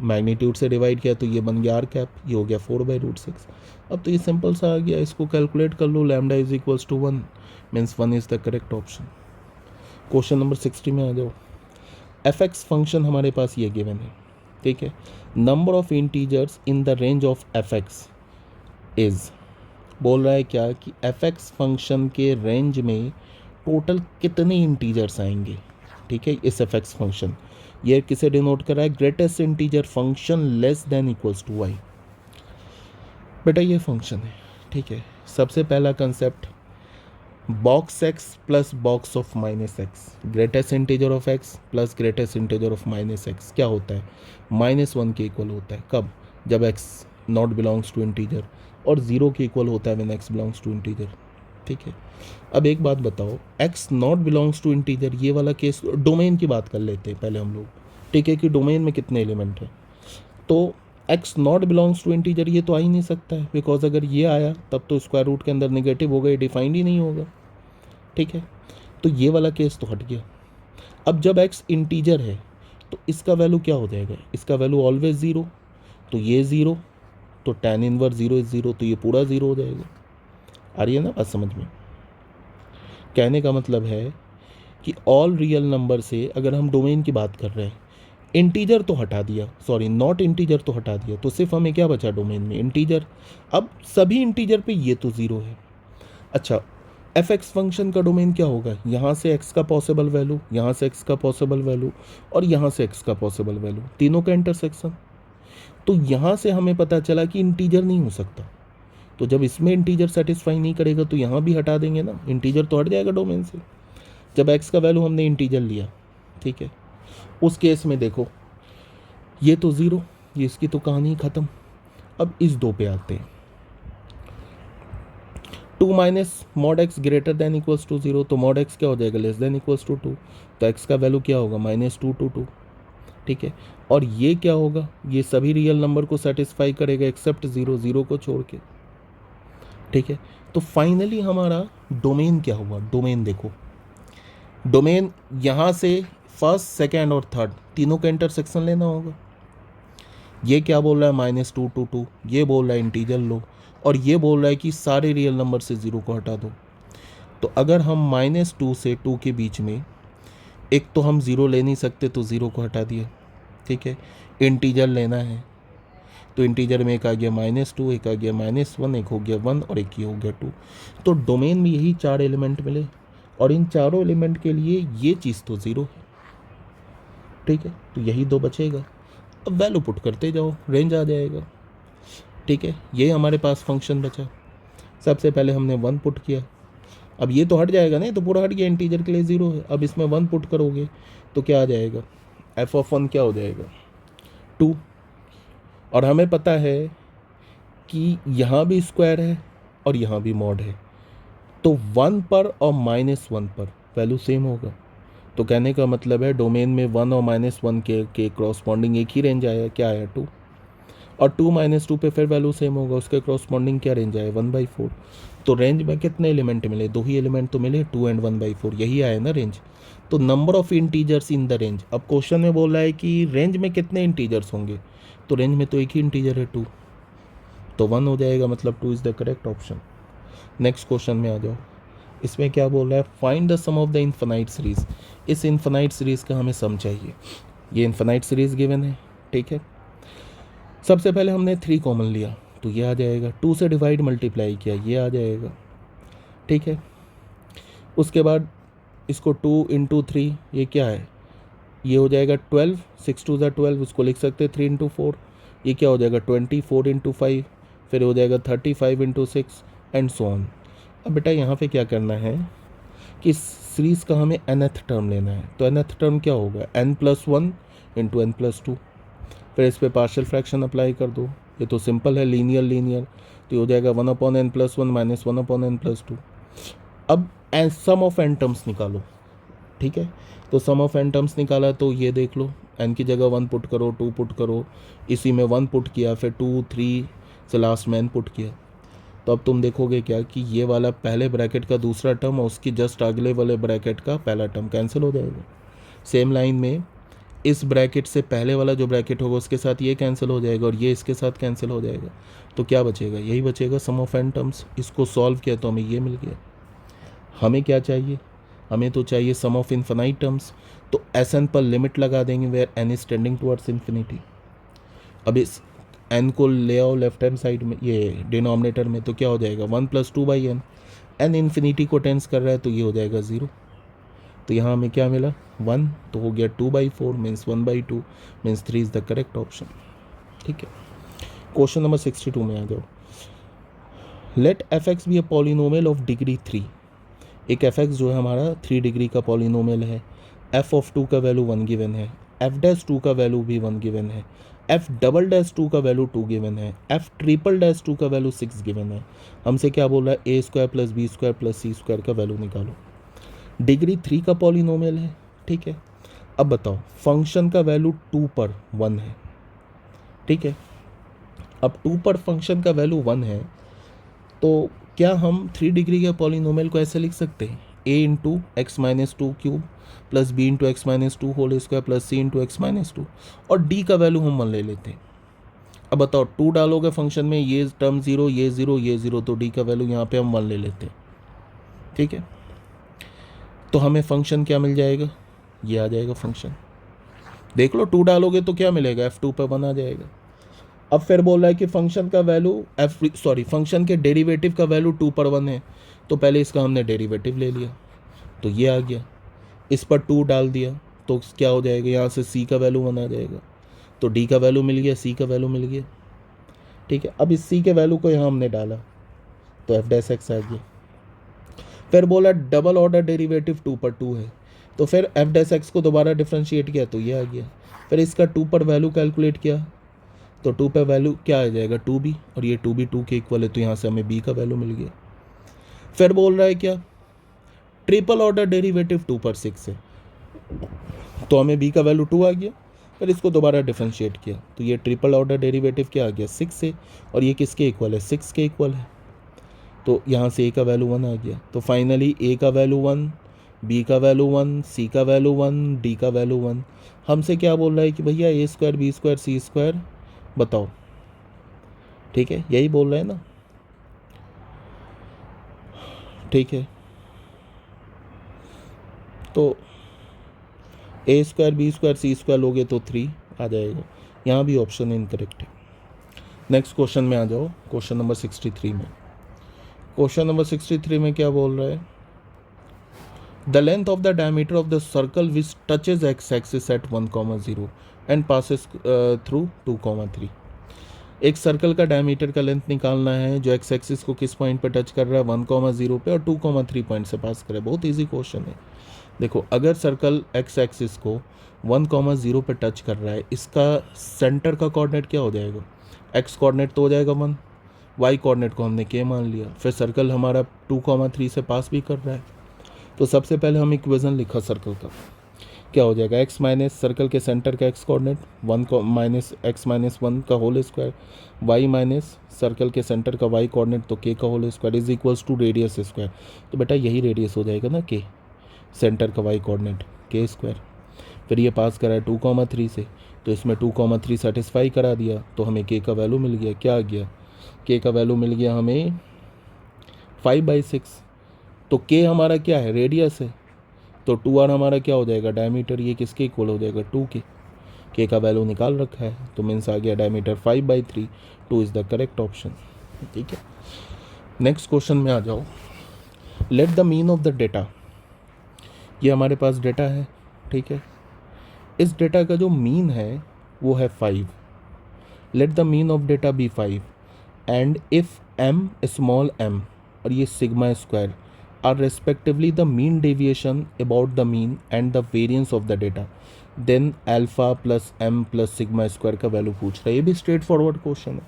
मैग्नीट्यूड से डिवाइड किया तो ये बन गया आर कैप, ये हो गया 4/√6। अब तो ये सिंपल सा आ गया, इसको कैलकुलेट कर लो, lambda is equals to 1 means 1 is the correct option. Question number 60 में आ जाओ। एफ एक्स फंक्शन हमारे पास ये गिवन है, ठीक है। Number of integers in the range of F x is, बोल रहा है क्या कि एफ एक्स फंक्शन के रेंज में टोटल कितने इंटीजर्स आएंगे, ठीक है। इस एफ एक्स फंक्शन ये किसे डिनोट कर रहा है greatest integer function less than equals to y. बेटा ये फंक्शन है, ठीक है। सबसे पहला concept box x plus box of minus x, greatest integer of x plus greatest integer of minus x क्या होता है -1 के इक्वल होता है, कब, जब x not belongs to integer, और 0 के इक्वल होता है when x belongs to integer, ठीक है। अब एक बात बताओ, x not belongs to integer ये वाला केस, डोमेन की बात कर लेते हैं पहले हम लोग, ठीक है, कि डोमेन में कितने एलिमेंट हैं। तो x not belongs to integer ये तो आ ही नहीं सकता है, बिकॉज अगर ये आया तब तो स्क्वायर रूट के अंदर नेगेटिव होगा, ये डिफाइंड ही नहीं होगा, ठीक है। तो ये वाला केस तो हट गया। अब जब एक्स इंटीजर है तो इसका वैल्यू क्या हो जाएगा, इसका वैल्यू ऑलवेज 0, तो ये 0, तो tan इनवर्स 0 इज 0, तो ये पूरा 0 हो जाएगा। आ रही है ना बात समझ में। कहने का मतलब है कि ऑल रियल नंबर से अगर हम डोमेन की बात कर रहे हैं, इंटीजर तो हटा दिया, सॉरी नॉट इंटीजर तो हटा दिया, तो सिर्फ हमें क्या बचा डोमेन में इंटीजर। अब सभी इंटीजर पे ये तो 0 है। अच्छा, एफ एक्स फंक्शन का डोमेन क्या होगा, यहाँ से एक्स का पॉसिबल वैल्यू, यहाँ से एक्स का पॉसिबल वैल्यू और यहाँ से एक्स का पॉसिबल वैल्यू, तीनों का इंटरसेक्शन। तो यहाँ से हमें पता चला कि इंटीजर नहीं हो सकता, तो जब इसमें इंटीजर सेटिस्फाई नहीं करेगा तो यहाँ भी हटा देंगे ना, इंटीजर तो हट जाएगा डोमेन से। जब एक्स का वैल्यू हमने इंटीजर लिया, ठीक है, उस केस में देखो ये तो 0, ये इसकी तो कहानी ख़त्म। अब इस 2 पे आते हैं, 2 minus mod x greater than equals to 0, तो मॉड एक्स क्या हो जाएगा लेस देन इक्वल्स टू 2, तो एक्स का वैल्यू क्या होगा -2 to 2, ठीक है। और ये क्या होगा, ये सभी रियल नंबर को सेटिस्फाई करेगा एक्सेप्ट 0, 0 को छोड़ के, ठीक है। तो फाइनली हमारा डोमेन क्या हुआ, डोमेन देखो, डोमेन यहाँ से फर्स्ट सेकेंड और थर्ड तीनों का इंटरसेक्शन लेना होगा। ये क्या बोल रहा है -2 to 2, ये बोल रहा है इंटीजर लो, और ये बोल रहा है कि सारे रियल नंबर से 0 को हटा दो। तो अगर हम -2 से 2 के बीच में एक तो हम 0 ले नहीं सकते, तो 0 को हटा दिया, ठीक है। इंटीजर लेना है तो इंटीजर में एक आ गया -2, एक आ गया -1, एक हो गया 1 और एक ये हो गया 2। तो डोमेन में यही 4 एलिमेंट मिले और इन चारों एलिमेंट के लिए ये चीज़ तो 0 है, ठीक है। तो यही 2 बचेगा। अब वैल्यू पुट करते जाओ, रेंज आ जाएगा, ठीक है। ये हमारे पास फंक्शन बचा। सबसे पहले हमने 1 पुट किया, अब ये तो हट जाएगा ना, तो पूरा हट गया, इंटीजर के लिए 0 है। अब इसमें 1 पुट करोगे तो क्या आ जाएगा, f(1) क्या हो जाएगा 2, और हमें पता है कि यहाँ भी स्क्वायर है और यहाँ भी मॉड है, तो 1 पर और -1 पर वैल्यू सेम होगा। तो कहने का मतलब है डोमेन में 1 और -1 के क्रॉसपॉन्डिंग एक ही रेंज आया, क्या आया 2, और 2 - 2 पे फिर वैल्यू सेम होगा, उसके क्रॉसपॉन्डिंग क्या रेंज आया 1/4। तो रेंज में कितने एलिमेंट मिले, 2 ही एलिमेंट तो मिले, 2 and 1/4, यही आया ना रेंज। तो number of integers in the range, अब क्वेश्चन में बोल रहा है कि रेंज में कितने इंटीजर्स होंगे, तो रेंज में तो एक ही इंटीजर है 2, तो 1 हो जाएगा, मतलब 2 is the correct option. Next question में आ जाओ। इसमें क्या बोल रहा है, find the sum of the infinite series. इस इन्फिनाइट सीरीज का हमें सम चाहिए। ये इन्फिनाइट सीरीज गिवन है, ठीक है। सबसे पहले हमने 3 कॉमन लिया तो ये आ जाएगा, 2 से डिवाइड मल्टीप्लाई किया ये आ जाएगा, ठीक है। उसके बाद इसको 2 इंटू 3 ये क्या है, ये हो जाएगा 12, 6 2 12, उसको लिख सकते हैं 3 इंटू 4, ये क्या हो जाएगा 20, 4 इंटू 5, फिर हो जाएगा 35 इंटू 6 एंड सो ऑन। अब बेटा यहाँ पे क्या करना है कि सीरीज़ का हमें nth टर्म लेना है, तो nth टर्म क्या होगा, n+1 इंटू n+2, फिर इस पर पार्शियल फ्रैक्शन अप्लाई कर दो, ये तो सिंपल है, लीनियर, तो ये हो जाएगा 1/n+1 माइनस 1/n+2। अब सम ऑफ n टर्म्स निकालो, ठीक है। तो सम ऑफ n टर्म्स निकाला तो ये देख लो, n की जगह 1 पुट करो, 2 पुट करो, इसी में 1 पुट किया, फिर 2 3 से लास्ट में n पुट किया। तो अब तुम देखोगे क्या कि ये वाला पहले ब्रैकेट का दूसरा टर्म और उसकी जस्ट अगले वाले ब्रैकेट का पहला टर्म कैंसिल हो जाएगा। सेम लाइन में इस ब्रैकेट से पहले वाला जो ब्रैकेट होगा उसके साथ ये कैंसिल हो जाएगा और ये इसके साथ कैंसिल हो जाएगा, तो क्या बचेगा, यही बचेगा सम ऑफ n टर्म्स। इसको सॉल्व किया तो हमें ये मिल गया। हमें क्या चाहिए, हमें तो चाहिए सम ऑफ इन्फिनाइट टर्म्स, तो Sn पर लिमिट लगा देंगे where n is tending towards infinity. अब इस n को ले आओ लेफ्ट हैंड साइड में, ये डिनोमिनेटर में, तो क्या हो जाएगा 1 + 2/n, n इन्फिनिटी को टेंस कर रहा है तो ये हो जाएगा 0। तो यहाँ हमें क्या मिला 1, तो हो गया 2/4 means 1/2 means 3 is the correct option, ठीक है। क्वेश्चन नंबर 62 में आ जाओ। Let f(x) be a polynomial of degree 3। एक f(x) जो है हमारा 3 डिग्री का पॉलिनोमियल है, f(2) का वैल्यू 1 गिवन है, f'(2) का वैल्यू भी 1 गिवन है, f'(2) का वैल्यू 2 गिवन है, f'(2) का वैल्यू 6 गिवन है। हमसे क्या बोल रहा है, a² + b² + c² का वैल्यू निकालो। डिग्री 3 का पॉलिनोमियल है, ठीक है। अब बताओ फंक्शन का वैल्यू 2 पर 1 है, ठीक है। अब 2 पर फंक्शन का वैल्यू 1 है तो क्या हम 3 डिग्री के पॉलिनोमियल को ऐसे लिख सकते हैं, a into x minus 2 cube plus b into x minus 2 whole square plus c into x minus 2, और d का वैल्यू हम 1 ले लेते हैं। अब बताओ 2 डालोगे फंक्शन में, ये टर्म 0 ये 0 ये 0, तो d का वैल्यू यहाँ पे हम 1 ले लेते हैं, ठीक है। तो हमें फंक्शन क्या मिल जाएगा, ये आ जाएगा फंक्शन। देख लो 2 डालोगे तो क्या मिलेगा, f2 पर 1 आ जाएगा। अब फिर बोल रहा है कि फंक्शन का वैल्यू फंक्शन के डेरिवेटिव का वैल्यू 2 पर 1 है, तो पहले इसका हमने डेरिवेटिव ले लिया तो ये आ गया, इस पर 2 डाल दिया तो क्या हो जाएगा, यहाँ से c का वैल्यू 1 आ जाएगा, तो d का वैल्यू मिल गया, c का वैल्यू मिल गया, ठीक है। अब इस c के वैल्यू को यहाँ हमने डाला तो f'(x) आ गया। फिर बोला डबल ऑर्डर डेरिवेटिव 2 पर 2 है, तो फिर f'(x) को दोबारा डिफ्रेंशिएट किया तो ये आ गया। फिर इसका 2 पर वैल्यू कैलकुलेट किया तो 2 पे वैल्यू क्या आ जाएगा 2b, और ये 2b 2 के इक्वल है, तो यहाँ से हमें b का वैल्यू मिल गया। फिर बोल रहा है क्या, ट्रिपल ऑर्डर डेरिवेटिव 2 पर 6 है, तो हमें b का वैल्यू 2 आ गया। फिर इसको दोबारा डिफ्रेंशिएट किया तो ये ट्रिपल ऑर्डर डेरिवेटिव क्या आ गया 6 से, और ये किसके इक्वल है 6 के इक्वल है, तो यहाँ से a का वैल्यू 1 आ गया। तो फाइनली a का वैल्यू 1, b का वैल्यू 1, c का वैल्यू 1, d का वैल्यू 1। हमसे क्या बोल रहा है कि भैया a² b² c² बताओ, ठीक है, यही बोल रहे हैं ना, ठीक है। तो a² b² c² लोगे तो 3 आ जाएगा, यहाँ भी ऑप्शन इनकरेक्ट है। नेक्स्ट क्वेश्चन में आ जाओ, क्वेश्चन नंबर 63 में। क्वेश्चन नंबर 63 में क्या बोल रहा है, the length of the diameter of the circle which touches x axis at 1,0 and passes through 2,3। एक सर्कल का डायमीटर का लेंथ निकालना है जो एक्स एक्सिस को किस पॉइंट पे टच कर रहा है 1,0 पे, और 2,3 पॉइंट से पास करे। बहुत इजी क्वेश्चन है। देखो अगर सर्कल एक्स एक्सिस को 1,0 पे टच कर रहा है, इसका सेंटर का कोऑर्डिनेट क्या हो जाएगा, एक्स कोऑर्डिनेट तो हो जाएगा 1, वाई कोऑर्डिनेट को हमने के मान लिया, फिर सर्कल हमारा 2,3 से पास भी कर रहा है। तो सबसे पहले हम इक्वेशन लिखा सर्कल का, क्या हो जाएगा x माइनस सर्कल के सेंटर का x कोऑर्डिनेट 1 को माइनस x माइनस 1 का whole square, y minus circle के सेंटर का y कोऑर्डिनेट तो k का whole square is equals to radius square. तो बेटा यही रेडियस हो जाएगा ना k, सेंटर का y कोऑर्डिनेट k स्क्वायर। फिर ये पास करा है 2,3 से, तो इसमें 2,3 सेटिस्फाई करा दिया तो हमें k का वैल्यू मिल गया, क्या आ गया, k का वैल्यू मिल गया हमें 5/6, तो के हमारा क्या है, रेडियस है, तो 2r हमारा क्या हो जाएगा, डायमीटर। ये किसके इक्वल हो जाएगा, 2 के का वैल्यू निकाल रखा है, तो मीन्स आ गया diameter 5/3। 2 is the correct option. ठीक है, नेक्स्ट क्वेश्चन में आ जाओ। Late the mean of the data, ये हमारे पास डेटा है, ठीक है। इस डेटा का जो मीन है वो है 5। Let the mean of data be 5 and if m small m और ये sigma square are respectively the mean deviation about the mean and the variance of the data, then alpha plus m plus sigma square का value पूछ रहा है। ये भी straightforward question है।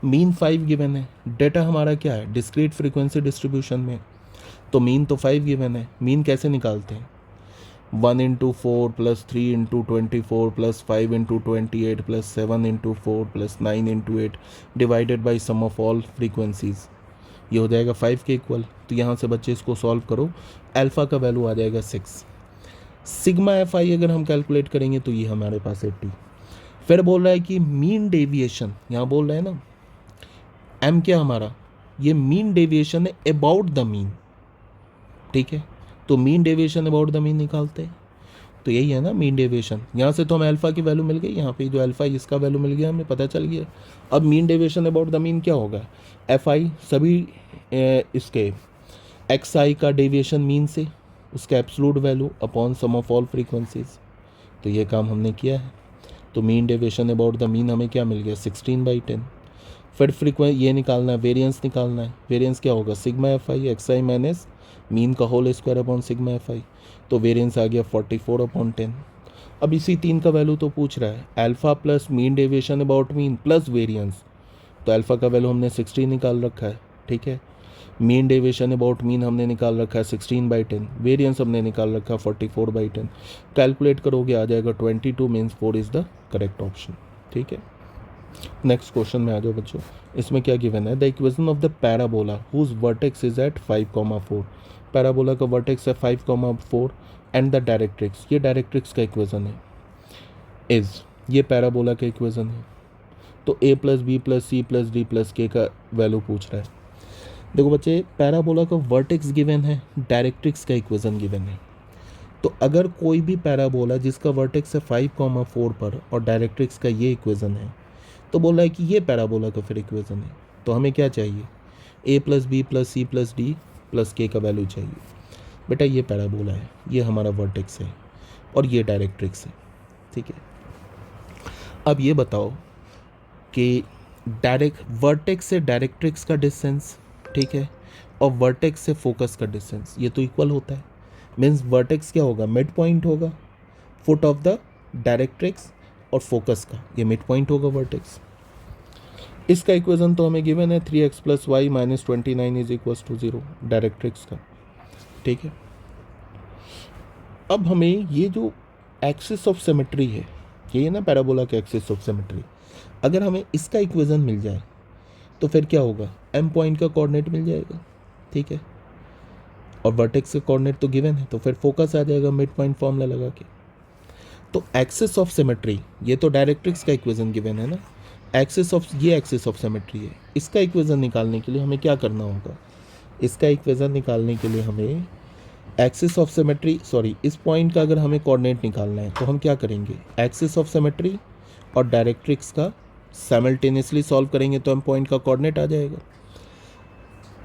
Mean 5 given है, डेटा हमारा क्या है, डिस्क्रीट फ्रीक्वेंसी डिस्ट्रीब्यूशन में, तो मीन तो 5 गिवन है। मीन कैसे निकालते हैं, 1 into 4 plus 3 into 24 plus 5 into 28 plus 7 into 4 plus 9 into 8 divided by sum of all frequencies, ये हो जाएगा 5 के इक्वल। तो यहाँ से बच्चे इसको सॉल्व करो, अल्फ़ा का वैल्यू आ जाएगा 6। सिग्मा एफ आई अगर हम कैलकुलेट करेंगे तो ये हमारे पास 80। फिर बोल रहा है कि मीन डेविएशन, यहाँ बोल रहा है ना एम क्या हमारा, ये मीन डेविएशन है अबाउट द मीन, ठीक है। तो mean deviation about the mean निकालते हैं, तो यही है ना मीन डेविएशन। यहाँ से तो हमें अल्फ़ा की वैल्यू मिल गई, यहाँ पे जो अल्फ़ा है इसका वैल्यू मिल गया, हमें पता चल गया। अब mean deviation about the mean क्या होगा, एफ आई सभी इसके एक्स आई का डेविएशन मीन से, उसका absolute value upon sum of all frequencies. तो ये काम हमने किया है। तो mean deviation about the mean हमें क्या मिल गया, 16/10। फिर ये निकालना है, वेरिएंस निकालना है। वेरिएंस क्या होगा, sigma f i x i minus mean का whole square upon sigma f i, तो वेरिएंस आ गया 44/10। अब इसी 3 का वैल्यू तो पूछ रहा है, alpha plus mean deviation about mean plus variance, तो अल्फ़ा का वैल्यू हमने 16 निकाल रखा है, ठीक है। मीन डेविएशन अबाउट मीन हमने निकाल रखा है 16/10, वेरिएंस हमने निकाल रखा है 44/10। कैलकुलेट करोगे आ जाएगा 22, means 4 is the correct option, ठीक है। नेक्स्ट क्वेश्चन में आ जाओ बच्चों। इसमें क्या गिवन है, the equation of the parabola whose vertex is at 5,4। Parabola का वर्टेक्स है 5,4 एंड द डायरेक्ट्रिक्स, ये डायरेक्ट्रिक्स का इक्वेशन है, इज ये पैराबोला का इक्वेशन है। तो a plus b plus c plus d plus k का वैल्यू पूछ रहा है। देखो बच्चे, पैराबोला का वर्टेक्स गिवन है, डायरेक्ट्रिक्स का इक्वेशन गिवन है। तो अगर कोई भी पैराबोला जिसका वर्टेक्स है 5,4 पर और डायरेक्ट्रिक्स का ये इक्वेशन है, तो बोल रहा है कि ये पैराबोला का फिर इक्वेशन है। तो हमें क्या चाहिए, a plus b plus c plus d plus k का वैल्यू चाहिए। बेटा ये पैराबोला है, ये हमारा वर्टेक्स है और ये डायरेक्ट्रिक्स है, ठीक है। अब ये बताओ कि वर्टेक्स से डायरेक्ट्रिक्स का डिस्टेंस, ठीक है, और वर्टेक्स से फोकस का डिस्टेंस ये तो इक्वल होता है। मीन्स वर्टेक्स क्या होगा, मिड पॉइंट होगा, फुट ऑफ द डायरेक्ट्रिक्स, और फोकस का ये मिड पॉइंट होगा वर्टेक्स। इसका इक्वेशन तो हमें गिवन है 3x + y - 29 = 0 डायरेक्ट्रिक्स का, ठीक है। अब हमें ये जो एक्सिस ऑफ सिमेट्री है, ये है ना पैराबोला का एक्सिस ऑफ सिमेट्री, अगर हमें इसका इक्वेशन मिल जाए तो फिर क्या होगा, m पॉइंट का कोऑर्डिनेट मिल जाएगा, ठीक है, और वर्टेक्स का कोऑर्डिनेट तो गिवन है, तो फिर फोकस आ जाएगा मिड पॉइंट फॉर्मूला लगा के। तो एक्सिस ऑफ सिमेट्री, ये तो डायरेक्ट्रिक्स का इक्वेशन गिवन है ना, एक्सिस ऑफ सिमेट्री है। इसका इक्वेशन निकालने के लिए हमें क्या करना होगा, इसका इक्वेशन निकालने के लिए हमें एक्सिस ऑफ सिमेट्री, इस पॉइंट का अगर हमें कोऑर्डिनेट निकालना है तो हम क्या करेंगे, एक्सिस ऑफ सिमेट्री और डायरेक्ट्रिक्स का साइमल्टेनियसली सॉल्व करेंगे तो हम पॉइंट का कोऑर्डिनेट आ जाएगा।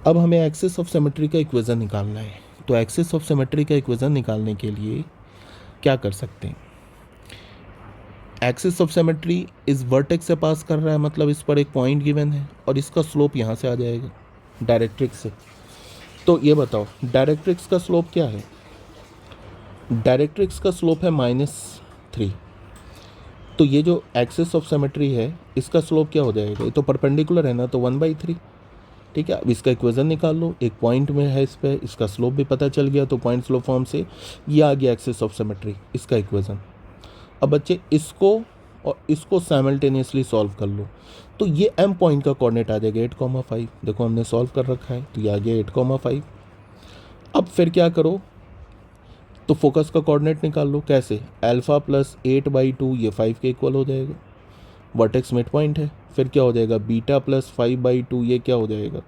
अब हमें एक्सिस ऑफ सिमेट्री का इक्वेशन निकालना है, तो एक्सिस ऑफ सिमेट्री का इक्वेशन निकालने के लिए क्या कर सकते हैं, एक्सिस ऑफ सिमेट्री इस वर्टेक्स से पास कर रहा है, मतलब इस पर एक पॉइंट गिवन है और इसका स्लोप यहाँ से आ जाएगा डायरेक्ट्रिक्स से। तो ये बताओ डायरेक्ट्रिक्स का स्लोप क्या है, डायरेक्ट्रिक्स का स्लोप है -3। तो ये जो एक्सिस ऑफ सिमेट्री है इसका स्लोप क्या हो जाएगा, ये तो परपेंडिकुलर है ना, तो 1/3, ठीक है। अब इसका इक्वेशन निकाल लो, एक पॉइंट में है इस पर, इसका स्लोप भी पता चल गया, तो पॉइंट स्लोप फॉर्म से ये आ गया एक्सिस ऑफ सिमेट्री, इसका इक्वेशन। अब बच्चे इसको और इसको साइमल्टेनियसली सॉल्व कर लो, तो ये m पॉइंट का कोऑर्डिनेट आ जाएगा 8,5। देखो हमने सॉल्व कर रखा है, तो ये आ गया 8,5। अब फिर क्या करो, तो फोकस का कोऑर्डिनेट निकाल लो, कैसे, अल्फ़ा प्लस 8/2 ये 5 के इक्वल हो जाएगा, वर्टेक्स मिड पॉइंट है। फिर क्या हो जाएगा, बीटा प्लस 5/2 ये क्या हो जाएगा,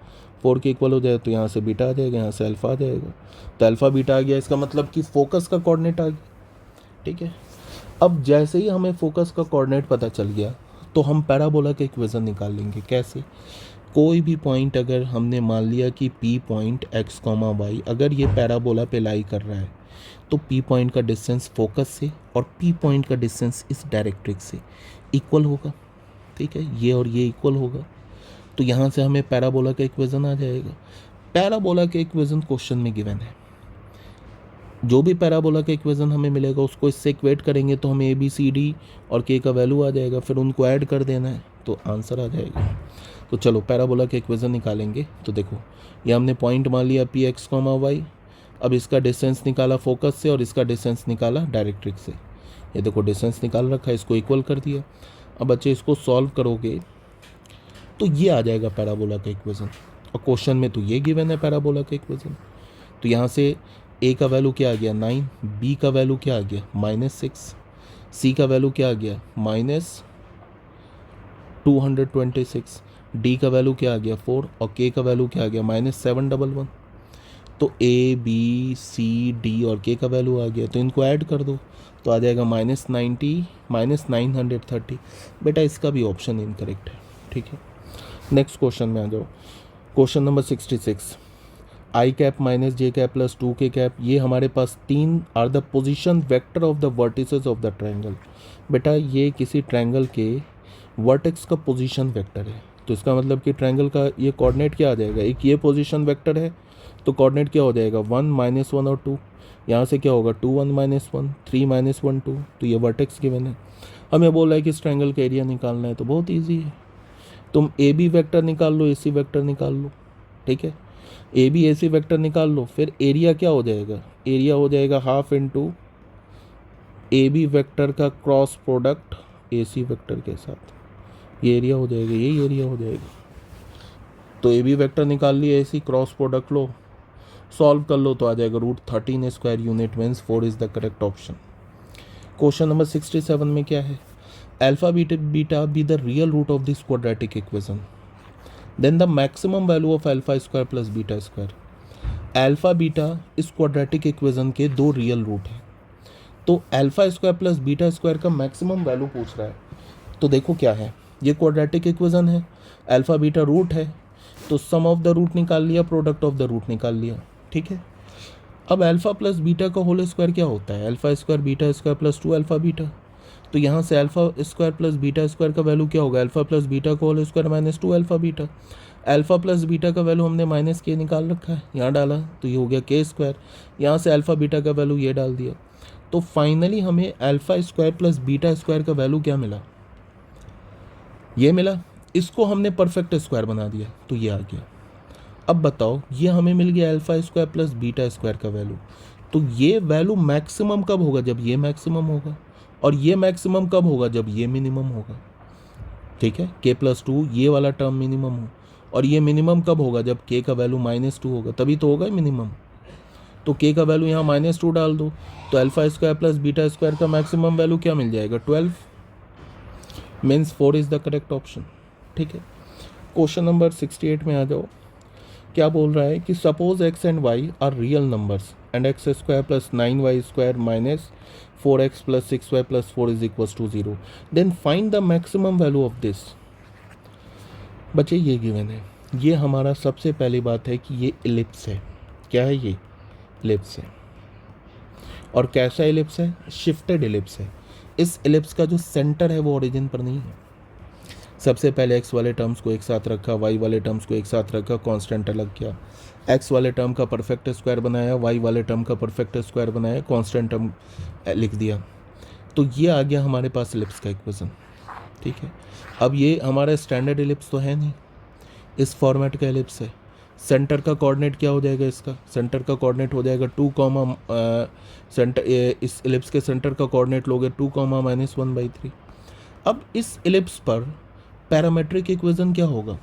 4 के इक्वल हो जाए तो यहाँ से बीटा आ जाएगा, यहाँ से अल्फ़ा आ जाएगा। तो अल्फ़ा बीटा आ गया, इसका मतलब कि फोकस का कोऑर्डिनेट आ गया। ठीक है, अब जैसे ही हमें फोकस का कोऑर्डिनेट पता चल गया तो हम पैराबोला का इक्वेशन निकाल लेंगे। कैसे? कोई भी पॉइंट अगर हमने मान लिया कि p point x comma y अगर ये पैराबोला पे लाई कर रहा है तो पी पॉइंट का डिस्टेंस फोकस से और पी पॉइंट का डिस्टेंस इस डायरेक्ट्रिक्स से इक्वल होगा। ठीक है, ये और ये इक्वल होगा, तो यहाँ से हमें पैराबोला का इक्वेशन आ जाएगा। पैराबोला के इक्वेशन क्वेश्चन में गिवन है। जो भी पैराबोला का इक्वेशन हमें मिलेगा उसको इससे इक्वेट करेंगे तो हमें ए बी सी डी और के का वैल्यू आ जाएगा, फिर उनको ऐड कर देना है तो आंसर आ जाएगा। तो चलो पैराबोला के इक्वेशन निकालेंगे। तो देखो ये हमने पॉइंट मान लिया पी एक्स कॉमा वाई, अब इसका डिस्टेंस निकाला फोकस से और इसका डिस्टेंस निकाला डायरेक्ट्रिक्स से। ये देखो डिस्टेंस निकाल रखा है, इसको इक्वल कर दिया। अब बच्चे इसको सॉल्व करोगे तो ये आ जाएगा पैराबोला का इक्वेशन, और क्वेश्चन में तो ये गिवन है पैराबोला का इक्वेशन। तो यहाँ से ए का वैल्यू क्या आ गया 9, बी का वैल्यू क्या आ गया -6, सी का वैल्यू क्या आ गया -226, डी का वैल्यू क्या आ गया 4 और के का वैल्यू क्या आ गया -711। तो ए बी सी डी और के का वैल्यू आ गया, तो इनको ऐड कर दो तो आ जाएगा -90 -930। बेटा इसका भी ऑप्शन इनकरेक्ट है। ठीक है, नेक्स्ट क्वेश्चन में आ जाओ। Question number 66, i cap minus j cap plus 2 k cap, ये हमारे पास 3 are the position vector of the vertices of the triangle. बेटा ये किसी ट्रायंगल के वर्टेक्स का पोजीशन वेक्टर है, तो इसका मतलब कि ट्रायंगल का ये कोऑर्डिनेट क्या आ जाएगा, एक ये पोजीशन वेक्टर है तो कोऑर्डिनेट क्या हो जाएगा 1 -1 और 2, यहाँ से क्या होगा 2 1 -1 3 -1 2। तो ये वर्टेक्स गिवन है, हमें बोल रहा है कि इस ट्रायंगल का एरिया निकालना है, तो बहुत ईजी है। तुम ए बी वेक्टर निकाल लो, ए सी वेक्टर निकाल लो। ठीक है, A B A c vector निकाल लो, फिर एरिया क्या हो जाएगा, एरिया हो जाएगा half into a b vector का cross product a c vector के साथ, ये एरिया हो जाएगा, यही एरिया हो जाएगा। तो ए बी वेक्टर निकाल लिया, ए सी क्रॉस प्रोडक्ट लो, सॉल्व कर लो तो आ जाएगा √13 square unit means 4 is the correct option. Question number 67 में क्या है, alpha beta be the real root of this quadratic equation, then the maximum value of alpha square plus beta square. Alpha beta इस quadratic equation के 2 real root हैं, तो alpha square plus beta square का maximum value पूछ रहा है। तो देखो क्या है, ये क्वाड्रेटिक इक्वेशन है, अल्फा बीटा रूट है, तो सम ऑफ द रूट निकाल लिया, प्रोडक्ट ऑफ द रूट निकाल लिया। ठीक है, अब अल्फा प्लस बीटा का होल स्क्वायर क्या होता है, alpha square beta square plus 2 alpha beta. तो यहाँ से alpha square plus beta square का वैल्यू क्या होगा, अल्फा प्लस बीटा का whole square -2 alpha beta. Alpha plus beta का वैल्यू हमने -k निकाल रखा है, यहाँ डाला तो ये हो गया k स्क्वायर, यहाँ से अल्फा बीटा का वैल्यू ये डाल दिया। तो फाइनली हमें alpha square plus beta square का वैल्यू क्या मिला, ये मिला। इसको हमने परफेक्ट स्क्वायर बना दिया तो ये आ गया। अब बताओ ये हमें मिल गया alpha square plus beta square का वैल्यू, तो ये वैल्यू मैक्सिमम कब होगा, जब ये मैक्सिमम होगा, और ये मैक्सिमम कब होगा, जब ये मिनिमम होगा। ठीक है, k + 2 ये वाला टर्म मिनिमम हो, और ये मिनिमम कब होगा, जब k का वैल्यू -2 होगा, तभी तो होगा मिनिमम। तो k का वैल्यू यहाँ -2 डाल दो, तो alpha square plus beta square का मैक्सिमम वैल्यू क्या मिल जाएगा 12, means 4 is the correct option. ठीक है, क्वेश्चन नंबर 68 में आ जाओ। क्या बोल रहा है कि suppose x and y are real numbers and x square plus 9y square minus 4x plus 6y plus 4 is equals to 0, then find the maximum value of this. बच्चे ये गिवन है, ये हमारा सबसे पहली बात है कि ये इलिप्स है। क्या है ये, इलिप्स है, और कैसा इलिप्स है, शिफ्टेड इलिप्स है। इस इलिप्स का जो सेंटर है वो ओरिजिन पर नहीं है। सबसे पहले x वाले टर्म्स को एक साथ रखा, y वाले टर्म्स को एक साथ रखा, कांस्टेंट अलग किया, x वाले टर्म का परफेक्ट स्क्वायर बनाया, y वाले टर्म का परफेक्ट स्क्वायर बनाया, कांस्टेंट टर्म लिख दिया, तो ये आ गया हमारे पास इलिप्स का इक्वेशन। ठीक है, अब ये हमारा स्टैंडर्ड इलिप्स तो है नहीं, इस फॉर्मेट का इलिप्स है। सेंटर का कोऑर्डिनेट क्या हो जाएगा, इसका सेंटर का कोऑर्डिनेट हो जाएगा 2, सेंटर, इस इलिप्स के सेंटर का कोऑर्डिनेट लोगे 2, -1/3। अब इस इलिप्स पर पैरामेट्रिक इक्वेशन क्या होगा,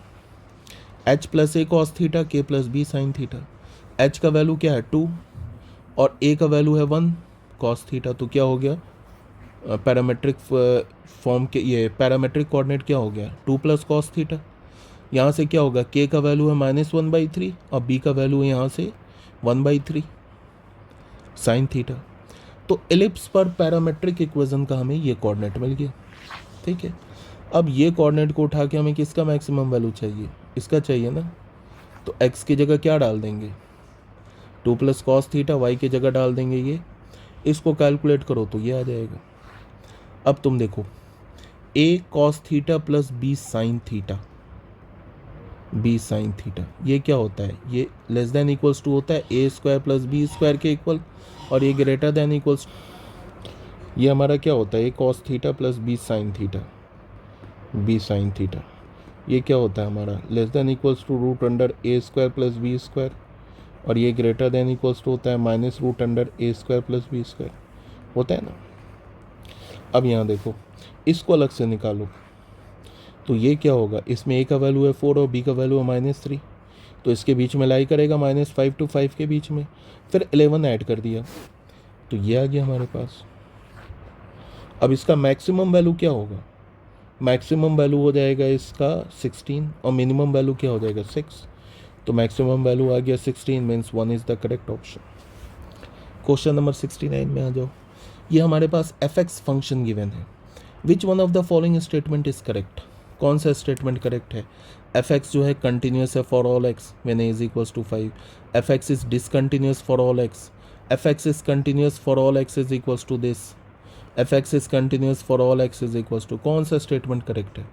h + a cos theta k + b sin theta. h का वैल्यू क्या है 2 और a का वैल्यू है 1 cos थीटा, तो क्या हो गया पैरामेट्रिक फॉर्म के, ये पैरामेट्रिक कोऑर्डिनेट क्या हो गया 2 + cos थीटा। यहाँ से क्या होगा, के का वैल्यू है -1/3 और बी का वैल्यू है यहाँ से 1/3 साइन थीटा। तो एलिप्स पर पैरामेट्रिक इक्वेशन का हमें ये कोऑर्डिनेट मिल गया। ठीक है, अब ये कोऑर्डिनेट को उठा के हमें किसका मैक्सिमम वैल्यू चाहिए, इसका चाहिए ना। तो x की जगह क्या डाल देंगे, 2 + cos थीटा, y की जगह डाल देंगे ये, इसको कैलकुलेट करो तो ये आ जाएगा। अब तुम देखो a cos theta plus b sin theta, b sin theta ये क्या होता है, ये लेस देन इक्वल्स टू होता है a² + b² के इक्वल, और ये ग्रेटर देन इक्वल्स, ये हमारा क्या होता है a cos theta plus b sin theta, b sin theta ये क्या होता है हमारा less than equals to √a² + b², और ये ग्रेटर देन इक्वल्स टू होता है -√a² + b² होता है ना। अब यहाँ देखो इसको अलग से निकालो तो ये क्या होगा, इसमें a का वैल्यू है 4 और b का वैल्यू है -3, तो इसके बीच में लाई करेगा -5 to 5 के बीच में, फिर 11 ऐड कर दिया तो ये आ गया हमारे पास। अब इसका मैक्सिमम वैल्यू क्या होगा, मैक्सिमम वैल्यू हो जाएगा इसका 16 और मिनिमम वैल्यू क्या हो जाएगा 6, तो मैक्सिमम वैल्यू आ गया 16, means 1 is the correct option. Question number 69 में आ जाओ। ये हमारे पास fx फंक्शन गिवन है, which one of the following statement is correct, कौन सा स्टेटमेंट करेक्ट है। fx जो है कंटिन्यूस है for all x when a is equals to 5, fx is discontinuous for all x, fx is continuous for all x is equals to this, fx is continuous for all x is equals to, कौन सा statement correct है।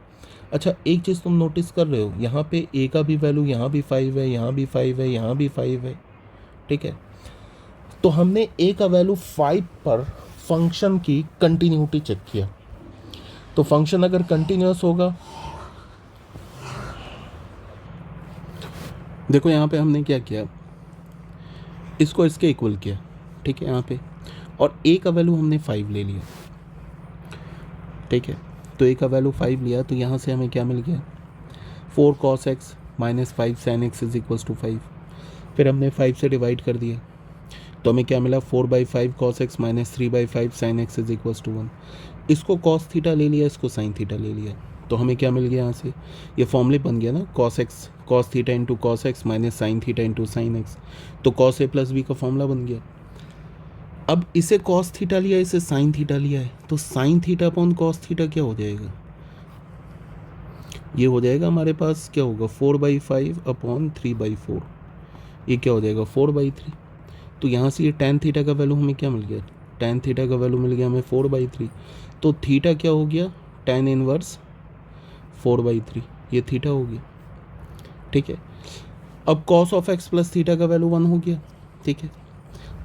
अच्छा एक चीज़ तुम notice कर रहे हो, यहाँ पे a का भी वैल्यू यहाँ भी 5 है, यहाँ भी 5 है, यहाँ भी 5 है। ठीक है, तो हमने a का वैल्यू 5 पर फंक्शन की कंटिन्यूटी चेक किया, तो फंक्शन अगर कंटिन्यूस होगा, देखो यहाँ पे हमने क्या किया, इसको इसके इक्वल किया। ठीक है, यहाँ पे और a का वैल्यू हमने 5 ले लिया। ठीक है, तो a का वैल्यू 5 लिया तो यहाँ से हमें क्या मिल गया, 4 cos x -5 sin x is equals to 5, फिर हमने 5 से डिवाइड कर दिया तो हमें क्या मिला, 4/5 cos x -3/5 sin x is equals to 1। इसको cos थीटा ले लिया, इसको sin थीटा ले लिया, तो हमें क्या मिल गया, यहाँ से ये फॉर्मूले बन गया ना, cos theta into cos x minus sin theta into sin x, तो cos a प्लस b का फॉर्मूला बन गया। अब इसे cos थीटा लिया, इसे sin थीटा लिया है, तो sin theta upon cos theta क्या हो जाएगा, ये हो जाएगा हमारे पास क्या होगा 4/5 अपॉन 3/4, ये क्या हो जाएगा 4/3। तो यहाँ से ये tan थीटा का वैल्यू हमें क्या मिल गया, tan थीटा का वैल्यू मिल गया हमें 4/3, तो थीटा क्या हो गया tan इनवर्स 4/3, ये थीटा हो गया। ठीक है, अब cos of x plus theta का वैल्यू 1 हो गया। ठीक है,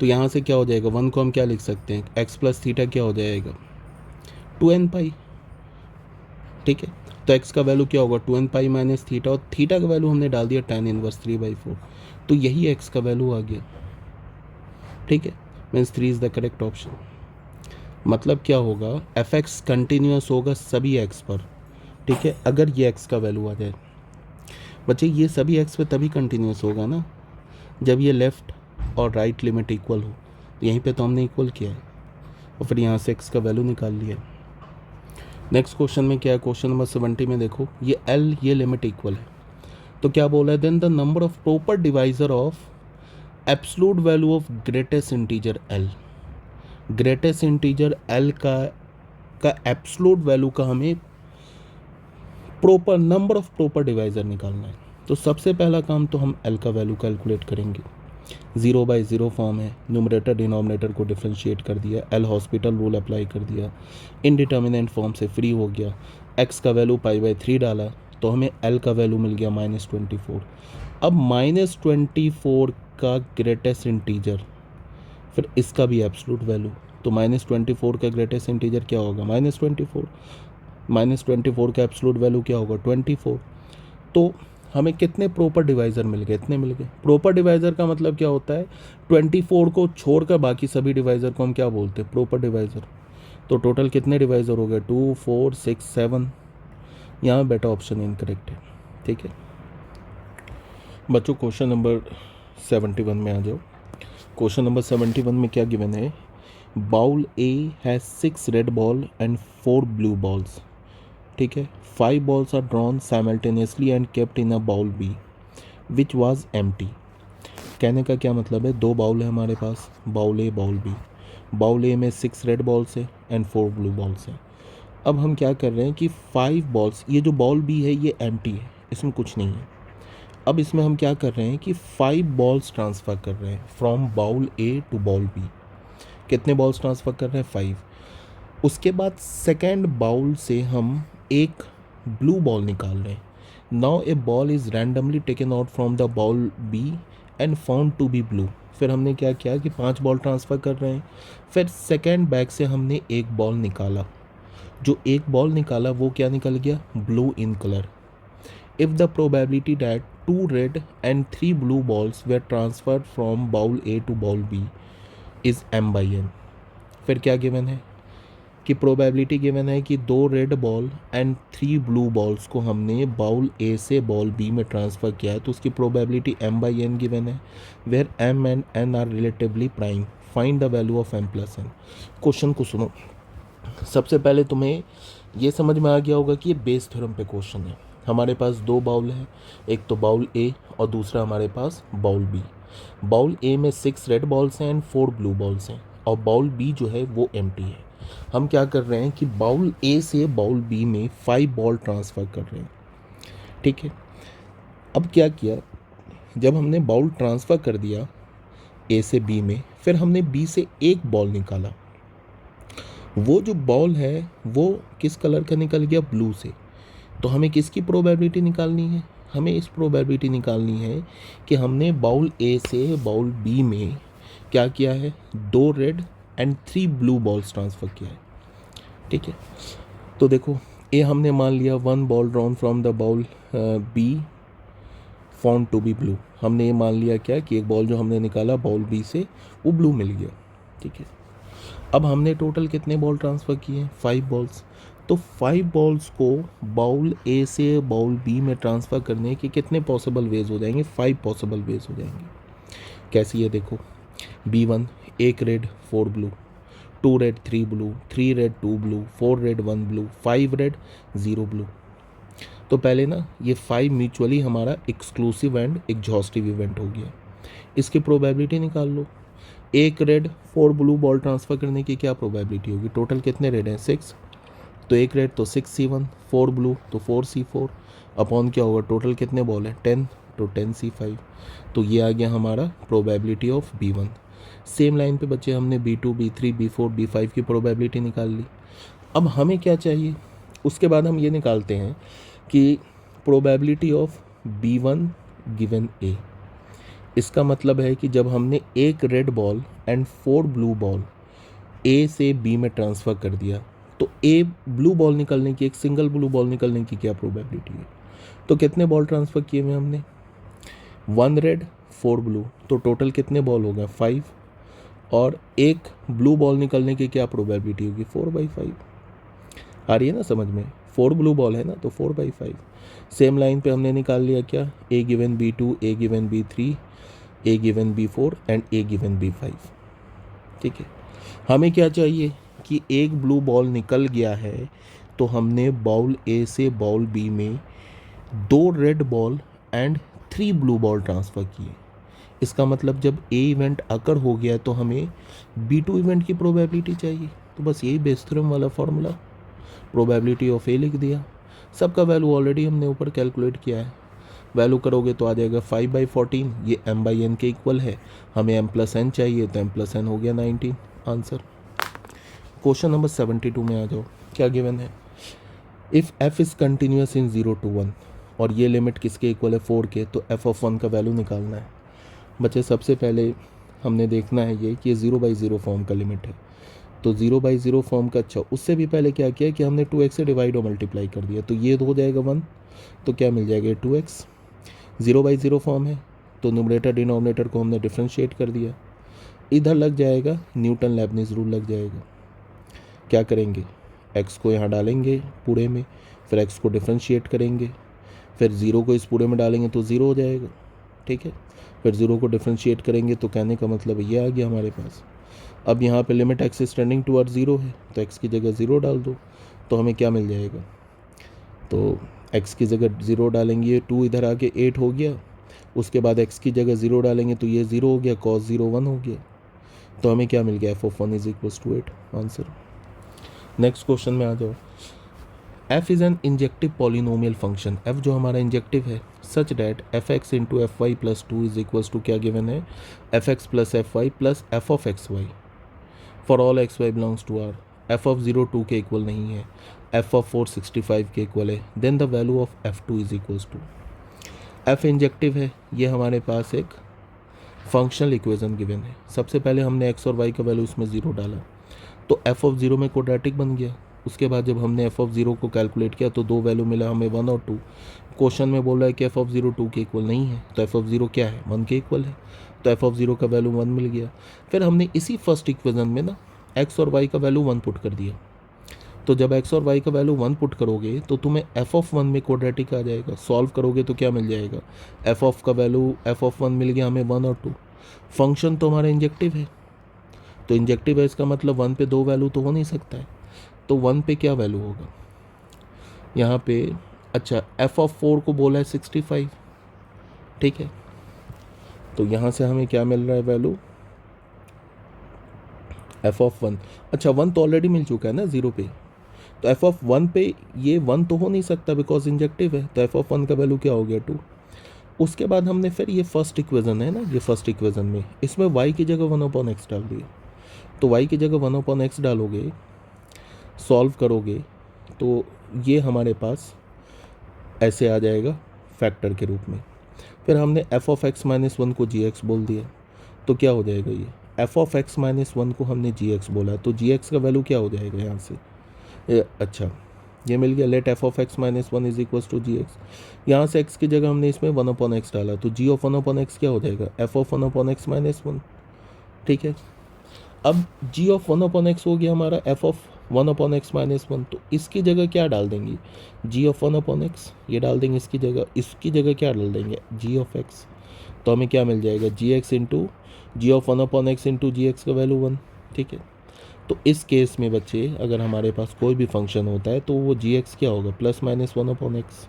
तो यहाँ से क्या हो जाएगा, 1 को हम क्या लिख सकते हैं, x प्लस थीटा क्या हो जाएगा 2n पाई। ठीक है, तो x का वैल्यू क्या होगा 2n पाई माइनस थीटा, और थीटा का वैल्यू हमने डाल दिया tan इनवर्स 3/4, तो यही x का वैल्यू आ गया। ठीक है, means 3 is the correct option. मतलब क्या होगा, fx कंटिन्यूस होगा सभी x पर। ठीक है, अगर ये x का वैल्यू आ जाए, बच्चे ये सभी x पे तभी कंटिन्यूस होगा ना जब ये लेफ़्ट और राइट लिमिट इक्वल हो, तो यहीं पे तो हमने इक्वल किया है और फिर यहाँ से x का वैल्यू निकाल लिया। नेक्स्ट क्वेश्चन में क्या है, क्वेश्चन नंबर 70 में देखो, ये l ये लिमिट इक्वल है, तो क्या बोला है, then the number of proper divisor of absolute value of greatest integer l, greatest integer l का एब्सोल्यूट वैल्यू का हमें proper number of proper divisor निकालना है। तो सबसे पहला काम तो हम l का वैल्यू कैलकुलेट करेंगे, 0/0 फॉर्म है, न्यूमरेटर डिनोमिनेटर को डिफ्रेंशिएट कर दिया, एल हॉस्पिटल रूल अप्लाई कर दिया, इनडिटर्मिनेंट फॉर्म से फ्री हो गया, x का वैल्यू π/3 डाला तो हमें l का वैल्यू मिल गया -24। अब -24 का ग्रेटेस्ट इंटीजर, फिर इसका भी एब्सोल्यूट वैल्यू, तो -24 का ग्रेटेस्ट इंटीजर क्या होगा -24, -24 का एब्सोल्यूट वैल्यू क्या होगा 24। तो हमें कितने प्रॉपर डिवाइज़र मिल गए, इतने मिल गए। प्रॉपर डिवाइज़र का मतलब क्या होता है, 24 को छोड़कर बाकी सभी डिवाइज़र को हम क्या बोलते हैं, प्रॉपर डिवाइज़र। तो टोटल कितने डिवाइज़र हो गए 2 4 6 7, यहाँ बेटा ऑप्शन इनकरेक्ट है। ठीक है बच्चों, क्वेश्चन नंबर 71 में आ जाओ। क्वेश्चन नंबर 71 में क्या गिवन है, bowl A has 6 red ball and 4 blue balls, ठीक है। 5 balls are drawn simultaneously and kept in a bowl B which was empty। कहने का क्या मतलब है, 2 बाउल है हमारे पास, बाउल ए बाउल बी। बाउल ए में 6 रेड बॉल्स है एंड 4 ब्लू बॉल्स हैं। अब हम क्या कर रहे हैं कि 5 बॉल्स, ये जो बाउल बी है ये एम्प्टी है, इसमें कुछ नहीं है। अब इसमें हम क्या कर रहे हैं कि 5 बॉल्स ट्रांसफ़र कर रहे हैं from bowl A to bowl B. कितने बॉल्स ट्रांसफ़र कर रहे हैं, 5। उसके बाद सेकेंड बाउल से हम एक ब्लू बॉल निकाल रहे हैं। Now a ball is randomly taken out from the bowl B and found to be blue. फिर हमने क्या किया कि 5 बॉल ट्रांसफ़र कर रहे हैं। फिर सेकेंड बैग से हमने एक बॉल निकाला, जो एक बॉल निकाला वो क्या निकल गया, blue in colour. If the probability that 2 red and 3 blue balls were transferred from bowl A to bowl B is m/n। फिर क्या गिवन है कि प्रोबेबिलिटी गिवन है कि 2 red ball and 3 blue balls को हमने बाउल ए से बॉल बी में ट्रांसफ़र किया है, तो उसकी प्रोबेबिलिटी m/n गिवन है, where m and n are relatively prime. Find the value of m+n। Question को सुनो। सबसे पहले तुम्हें ये समझ में आ गया होगा कि ये बेस थ्योरम पे क्वेश्चन है। हमारे पास 2 बाउल हैं, एक तो बाउल ए और दूसरा हमारे पास बाउल बी। बाउल ए में 6 रेड बॉल्स हैं एंड 4 ब्लू बॉल्स हैं, और बाउल बी जो है वो एम्प्टी है। हम क्या कर रहे हैं कि बाउल ए से बाउल बी में 5 बॉल ट्रांसफ़र कर रहे हैं, ठीक है। अब क्या किया, जब हमने बाउल ट्रांसफ़र कर दिया ए से बी में, फिर हमने बी से एक बॉल निकाला। वो जो बॉल है वो किस कलर का निकल गया, ब्लू से। तो हमें किसकी प्रोबेबिलिटी निकालनी है, हमें इस प्रोबेबिलिटी निकालनी है कि हमने बाउल ए से बाउल बी में क्या किया है, 2 red and 3 blue balls transfer किया है, ठीक है। तो देखो, ए हमने मान लिया 1 ball drawn from the bowl B found to be blue. हमने ये मान लिया क्या कि एक बॉल जो हमने निकाला बाउल बी से वो ब्लू मिल गया, ठीक है। अब हमने टोटल कितने बॉल ट्रांसफ़र किए हैं, 5 बॉल्स। तो 5 बॉल्स को बाउल ए से बाउल बी में ट्रांसफ़र करने के कितने पॉसिबल वेज हो जाएंगे, 5 पॉसिबल वेज हो जाएंगे। कैसी है देखो, B1 1 red 4 blue, 2 red 3 blue, 3 red 2 blue, 4 red 1 blue, 5 red 0 blue. तो पहले ना ये 5 म्यूचुअली हमारा एक्सक्लूसिव एंड एग्जॉस्टिव इवेंट हो गया। इसकी प्रोबेबिलिटी निकाल लो। 1 रेड 4 ब्लू बॉल ट्रांसफ़र करने की क्या प्रोबेबिलिटी होगी, टोटल कितने रेड हैं, 6। तो 1 रेड तो 6C1, 4 ब्लू तो 4C4, अपॉन क्या होगा, टोटल कितने बॉल हैं 10, तो 10C5। तो ये आ गया हमारा probability of B1। Same line पे बच्चे हमने B2 B3 B4 B5 की प्रोबेबिलिटी निकाल ली। अब हमें क्या चाहिए, उसके बाद हम ये निकालते हैं कि probability of B1 given A। इसका मतलब है कि जब हमने 1 red ball and 4 blue ball a से बी में ट्रांसफ़र कर दिया, तो ए ब्लू बॉल निकलने की, एक सिंगल ब्लू बॉल निकलने की क्या प्रोबेबिलिटी है। तो कितने बॉल ट्रांसफ़र किए हुए हमने, 1 रेड 4 ब्लू, तो टोटल कितने बॉल हो गए 5, और एक ब्लू बॉल निकलने की क्या प्रोबेबिलिटी होगी, 4/5। आ रही है ना समझ में, 4 ब्लू बॉल है ना, तो 4/5। सेम लाइन पे हमने निकाल लिया क्या, A given B2 A given B3 A given B4 and A given B5, ठीक है। हमें क्या चाहिए कि एक ब्लू बॉल निकल गया है, तो हमने बाउल ए से बाउल बी में 2 red ball and 3 blue ball transfer किए। इसका मतलब जब ए इवेंट अकर हो गया तो हमें B2 इवेंट की प्रोबेबिलिटी चाहिए। तो बस यही बेस थ्योरम वाला फॉर्मूला, प्रोबेबिलिटी ऑफ ए लिख दिया। सबका वैल्यू ऑलरेडी हमने ऊपर कैलकुलेट किया है, वैल्यू करोगे तो आ जाएगा 5/14, ये m/n के इक्वल है। हमें m+n चाहिए तो m+n हो गया 19 आंसर। क्वेश्चन नंबर 72 में आ जाओ। क्या गिवन है, if f is continuous in 0 to 1, और ये लिमिट किसके इक्वल है 4 के, तो f(1) का वैल्यू निकालना है। बच्चे सबसे पहले हमने देखना है ये कि 0/0 फॉर्म का लिमिट है, तो 0/0 फॉर्म का, अच्छा उससे भी पहले क्या किया कि हमने 2x से डिवाइड और मल्टीप्लाई कर दिया, तो ये हो जाएगा 1, तो क्या मिल जाएगा 2x। 0/0 फॉर्म है तो न्यूमरेटर डिनोमिनेटर को हमने डिफ्रेंशिएट कर दिया, इधर लग जाएगा न्यूटन लेबनिज़ रूल लग जाएगा। क्या करेंगे, x को यहाँ डालेंगे पूरे में, फिर x को डिफ्रेंशिएट करेंगे, फिर 0 को इस पूरे में डालेंगे तो 0 हो जाएगा, ठीक है। फिर 0 को डिफ्रेंशिएट करेंगे तो कहने का मतलब ये आ गया हमारे पास। अब यहाँ पे limit x is tending toward 0 है, तो x की जगह 0 डाल दो, तो हमें क्या मिल जाएगा, तो x की जगह 0 डालेंगे, ये 2 इधर आके 8 हो गया, उसके बाद x की जगह 0 डालेंगे तो ये 0 हो गया, cos 0 1 हो गया। तो हमें क्या मिल गया, f(1) = 8 आंसर। नेक्स्ट क्वेश्चन में आ जाओ। f is an injective polynomial function, f जो हमारा इंजेक्टिव है, such that fx into fy plus 2 is equals to क्या गिवन है, fx plus fy plus f of xy for all xy belongs to r। f of 0 2 के equal नहीं है, f of 4 65 के equal है, then the value of f2 is equals to. f injective है, ये हमारे पास एक फंक्शनल इक्वेशन गिवन है। सबसे पहले हमने x और y का वैल्यू इसमें 0 डाला तो f ऑफ 0 में क्वाड्रेटिक बन गया। उसके बाद जब हमने f ऑफ 0 को कैलकुलेट किया तो 2 वैल्यू मिला हमें 1 और 2। क्वेश्चन में बोल रहा है कि f ऑफ 0 2 के इक्वल नहीं है, तो f ऑफ 0 क्या है, 1 के इक्वल है, तो f ऑफ 0 का वैल्यू 1 मिल गया। फिर हमने इसी फर्स्ट इक्वेशन में ना x और y का वैल्यू 1 पुट कर दिया। तो जब x और y का वैल्यू 1 पुट करोगे तो तुम्हें f ऑफ 1 में क्वाड्रेटिक आ जाएगा। सॉल्व करोगे तो क्या मिल जाएगा, f ऑफ का वैल्यू f ऑफ 1 मिल गया हमें 1 और 2। फंक्शन तो हमारा इंजेक्टिव है, तो इंजेक्टिव है इसका मतलब 1 पे 2 वैल्यू तो हो नहीं सकता है, तो 1 पे क्या वैल्यू होगा यहाँ पे। अच्छा, f ऑफ 4 को बोला है 65, ठीक है, तो यहाँ से हमें क्या मिल रहा है वैल्यू, f ऑफ 1। अच्छा 1 तो ऑलरेडी मिल चुका है ना 0 पे, तो f ऑफ 1 पे ये 1 तो हो नहीं सकता बिकॉज इंजेक्टिव है, तो f ऑफ 1 का वैल्यू क्या हो गया 2। उसके बाद हमने फिर ये फर्स्ट इक्वेशन है ना, ये फर्स्ट इक्वेशन में इसमें y की जगह 1/x डाल दिया, तो y की जगह 1/x डालोगे, सॉल्व करोगे तो ये हमारे पास ऐसे आ जाएगा फैक्टर के रूप में। फिर हमने f ऑफ x माइनस 1 को gx बोल दिया, तो क्या हो जाएगा ये f ऑफ x माइनस 1 को हमने gx बोला, तो gx का वैल्यू क्या हो जाएगा यहाँ से। अच्छा ये मिल गया, let f of x minus 1 is equals to gx। यहाँ से x की जगह हमने इसमें 1/x डाला, तो g ऑफ 1/x क्या हो जाएगा, f ऑफ 1/x माइनस 1, ठीक है। अब g ऑफ 1/x हो गया हमारा f ऑफ 1/x माइनस 1, तो इसकी जगह क्या डाल देंगे, g ऑफ 1/x ये डाल देंगे इसकी जगह क्या डाल देंगे, g ऑफ x। तो हमें क्या मिल जाएगा, gx into G of 1/x into gx का वैल्यू 1, ठीक है। तो इस केस में बच्चे अगर हमारे पास कोई भी फंक्शन होता है तो वो gx क्या होगा, प्लस माइनस 1/x।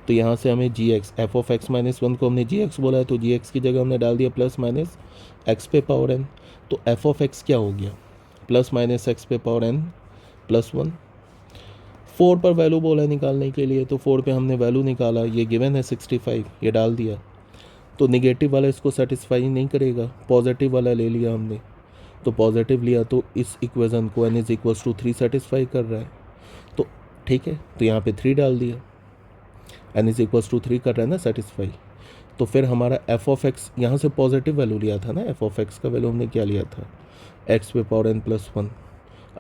तो यहाँ से हमें gx f of x minus 1 को हमने gx बोला है, तो gx की जगह हमने डाल दिया प्लस माइनस x पे पावर n, तो f ऑफ x क्या हो गया, प्लस माइनस x पे पावर n प्लस 1। 4 पर वैल्यू बोला है निकालने के लिए, तो 4 पे हमने वैल्यू निकाला, ये गिवन है 65, ये डाल दिया। तो निगेटिव वाला इसको सेटिस्फाई नहीं करेगा, पॉजिटिव वाला ले लिया हमने, तो पॉजिटिव लिया तो इस इक्वेशन को n is equals to 3 satisfy कर रहा है, तो ठीक है, तो यहाँ पे 3 डाल दिया, n इज इक्वल्स टू 3 कर रहा है ना सेटिस्फाई। तो फिर हमारा f ऑफ x, यहाँ से पॉजिटिव वैल्यू लिया था ना, f ऑफ x का वैल्यू हमने क्या लिया था, x पे पावर n प्लस 1,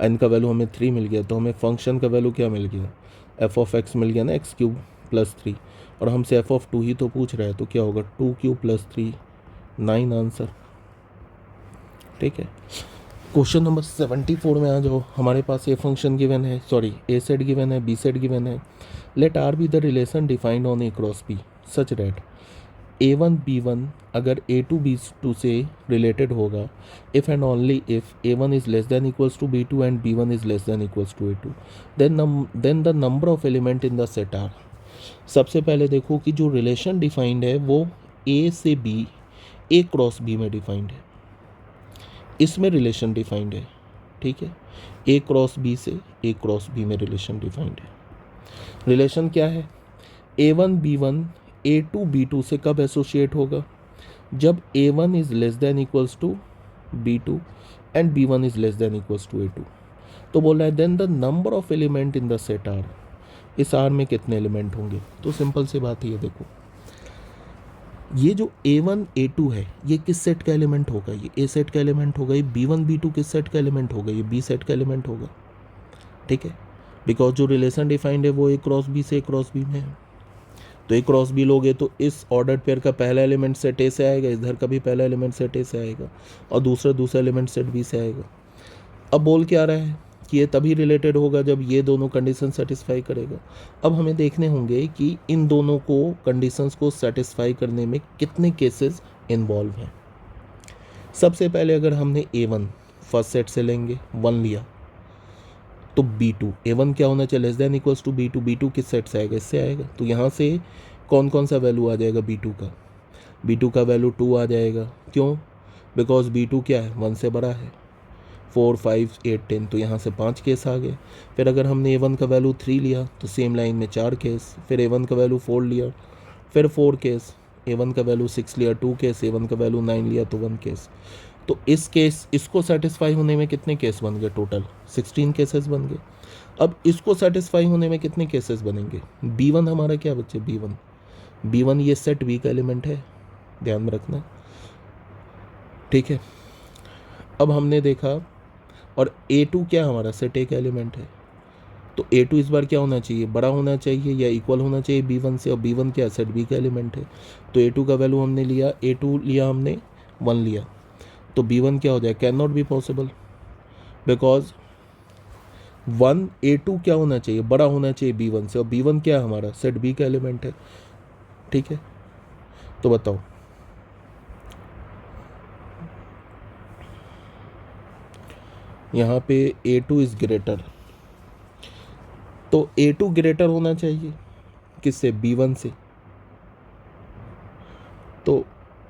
n का वैल्यू हमें 3 मिल गया, तो हमें फंक्शन का वैल्यू क्या मिल गया, f ऑफ x मिल गया ना x क्यूब प्लस 3, और हमसे f ऑफ 2 ही तो पूछ रहा है, तो क्या होगा 2 क्यूब प्लस 3 9 आंसर, ठीक है। क्वेश्चन नंबर 74 में आ जाओ। हमारे पास ये फंक्शन गिवन है, सॉरी ए सेट गिवन है, बी सेट गिवन है। Let R be the relation defined on A cross B such that A1 B1 अगर A2 B2 से रिलेटेड होगा if and only if A1 is less than equals to B2 and B1 is less than equals to A2, then the number of element in the set R. सबसे पहले देखो कि जो relation defined है वो A से B, A cross B में defined है, इसमें रिलेशन डिफाइंड है, ठीक है। A क्रॉस B से A क्रॉस B में रिलेशन डिफाइंड है। रिलेशन क्या है, A1 B1 A2 B2 से कब एसोसिएट होगा, जब A1 is less than equals to B2 and B1 is less than equals to A2। तो बोल रहा है then the number of element in the set R, इस आर में कितने एलिमेंट होंगे। तो सिंपल सी बात है, देखो ये जो A1 A2 है ये किस सेट का एलिमेंट होगा, ये A सेट का एलिमेंट होगा, ये B1 B2 किस सेट का एलिमेंट होगा, ये B सेट का एलिमेंट होगा, ठीक है। बिकॉज जो रिलेशन डिफाइंड है वो A क्रॉस B से A क्रॉस B में है, तो A क्रॉस B लोगे तो इस ऑर्डर पेयर का पहला एलिमेंट सेट A से आएगा, इधर का भी पहला एलिमेंट सेट A से आएगा, और दूसरा एलिमेंट सेट B से आएगा। अब बोल क्या रहा है कि ये तभी रिलेटेड होगा जब ये दोनों कंडीशन सेटिस्फाई करेगा। अब हमें देखने होंगे कि इन दोनों को कंडीशंस को सेटिस्फाई करने में कितने केसेस इन्वॉल्व हैं। सबसे पहले अगर हमने A1 फर्स्ट सेट से लेंगे 1 लिया, तो B2 A1 क्या होना चाहिए, less than equals to B2। B2 किस सेट से आएगा, इससे आएगा। तो यहाँ से कौन कौन सा वैल्यू आ जाएगा B2 का, B2 का वैल्यू 2 आ जाएगा। क्यों, बिकॉज B2 क्या है, 1 से बड़ा है। 4 5 8 10, तो यहाँ से 5 केस आ गए। फिर अगर हमने A1 का वैल्यू 3 लिया तो सेम लाइन में 4 केस, फिर A1 का वैल्यू 4 लिया फिर 4 केस, A1 का वैल्यू 6 लिया 2 केस, A1 का वैल्यू 9 लिया तो 1 केस। तो इस केस इसको सेटिस्फाई होने में कितने केस बन गए, टोटल 16 केसेस बन गए। अब इसको सेटिस्फाई होने में कितने केसेस बनेंगे, B1 हमारा क्या बच्चे, B1 ये सेट V का एलिमेंट है, ध्यान में रखना, ठीक है। अब हमने देखा, और A2 क्या हमारा सेट A का एलिमेंट है, तो A2 इस बार क्या होना चाहिए, बड़ा होना चाहिए या इक्वल होना चाहिए B1 से, और B1 क्या सेट B का एलिमेंट है। तो A2 का वैल्यू हमने लिया, A2 लिया हमने 1 लिया, तो B1 क्या हो जाए, can not be possible, because 1 A2 क्या होना चाहिए, बड़ा होना चाहिए B1 से, और B1 क्या है हमारा सेट B का एलिमेंट है, ठीक है। तो बताओ, यहाँ पे A2 इज ग्रेटर, तो A2 ग्रेटर होना चाहिए किससे, B1 से। तो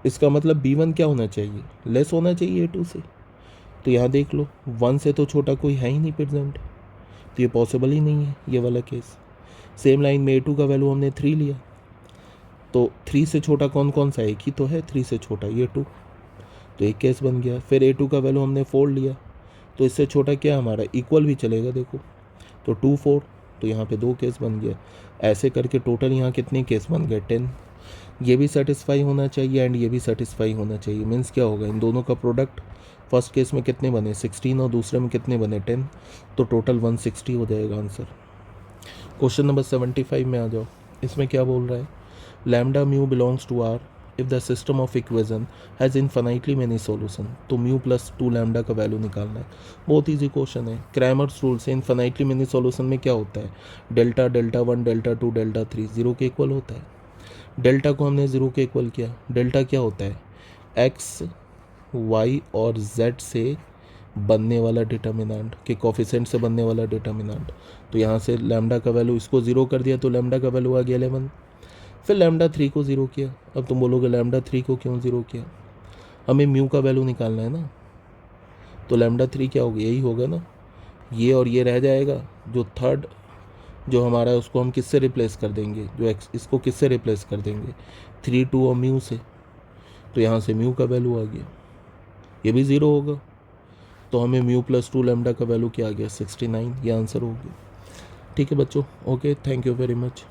इसका मतलब B1 क्या होना चाहिए, लेस होना चाहिए A2 से। तो यहाँ देख लो, 1 से तो छोटा कोई है ही नहीं प्रेजेंट, तो ये पॉसिबल ही नहीं है ये वाला केस। सेम लाइन में A2 का वैल्यू हमने 3 लिया, तो 3 से छोटा कौन कौन सा, एक ही तो है 3 से छोटा, ये 2, तो एक केस बन गया। फिर A2 का वैल्यू हमने 4 लिया, तो इससे छोटा क्या हमारा, इक्वल भी चलेगा, देखो तो 2 4, तो यहाँ पे 2 केस बन गया। ऐसे करके टोटल यहाँ कितने केस बन गए, 10। ये भी सेटिस्फाई होना चाहिए एंड ये भी सेटिस्फाई होना चाहिए। मीन्स क्या होगा, इन दोनों का प्रोडक्ट फर्स्ट केस में कितने बने 16 और दूसरे में कितने बने 10, तो टोटल 160 हो जाएगा आंसर। क्वेश्चन नंबर 75 में आ जाओ। इसमें क्या बोल रहा है, lambda mu belongs to R if the system of equation has infinitely many solution. तो म्यू प्लस 2 लैम्डा का वैल्यू निकालना है। बहुत ईजी क्वेश्चन है। क्रैमर्स रूल से इनफाइनाइटली मेनी सॉल्यूशन में क्या होता है, delta delta 1 delta 2 delta 3 zero के इक्वल होता है। डेल्टा को हमने ज़ीरो के इक्वल किया। डेल्टा क्या होता है, एक्स वाई और जेड से बनने वाला डिटर्मिनेंट के कोफिशिएंट से बनने वाला डिटर्मिनेंट। तो यहाँ से लैम्डा का वैल्यू इसको ज़ीरो कर दिया तो लैम्डा का वैल्यू आ गया 11। फिर लैम्डा 3 को ज़ीरो किया। अब तुम बोलोगे लैम्डा 3 को क्यों ज़ीरो किया, हमें म्यू का वैल्यू निकालना है ना। तो लैम्डा 3 क्या होगा, यही होगा ना, ये और ये रह जाएगा। जो थर्ड जो हमारा है उसको हम किससे रिप्लेस कर देंगे, जो एक्स इसको किससे रिप्लेस कर देंगे, 3 2 और म्यू से। तो यहाँ से म्यू का वैल्यू आ गया, ये भी ज़ीरो होगा। तो हमें म्यू प्लस 2 लैम्डा का वैल्यू क्या आ गया, 69। ये आंसर हो गया। ठीक है बच्चों, okay, thank you very much.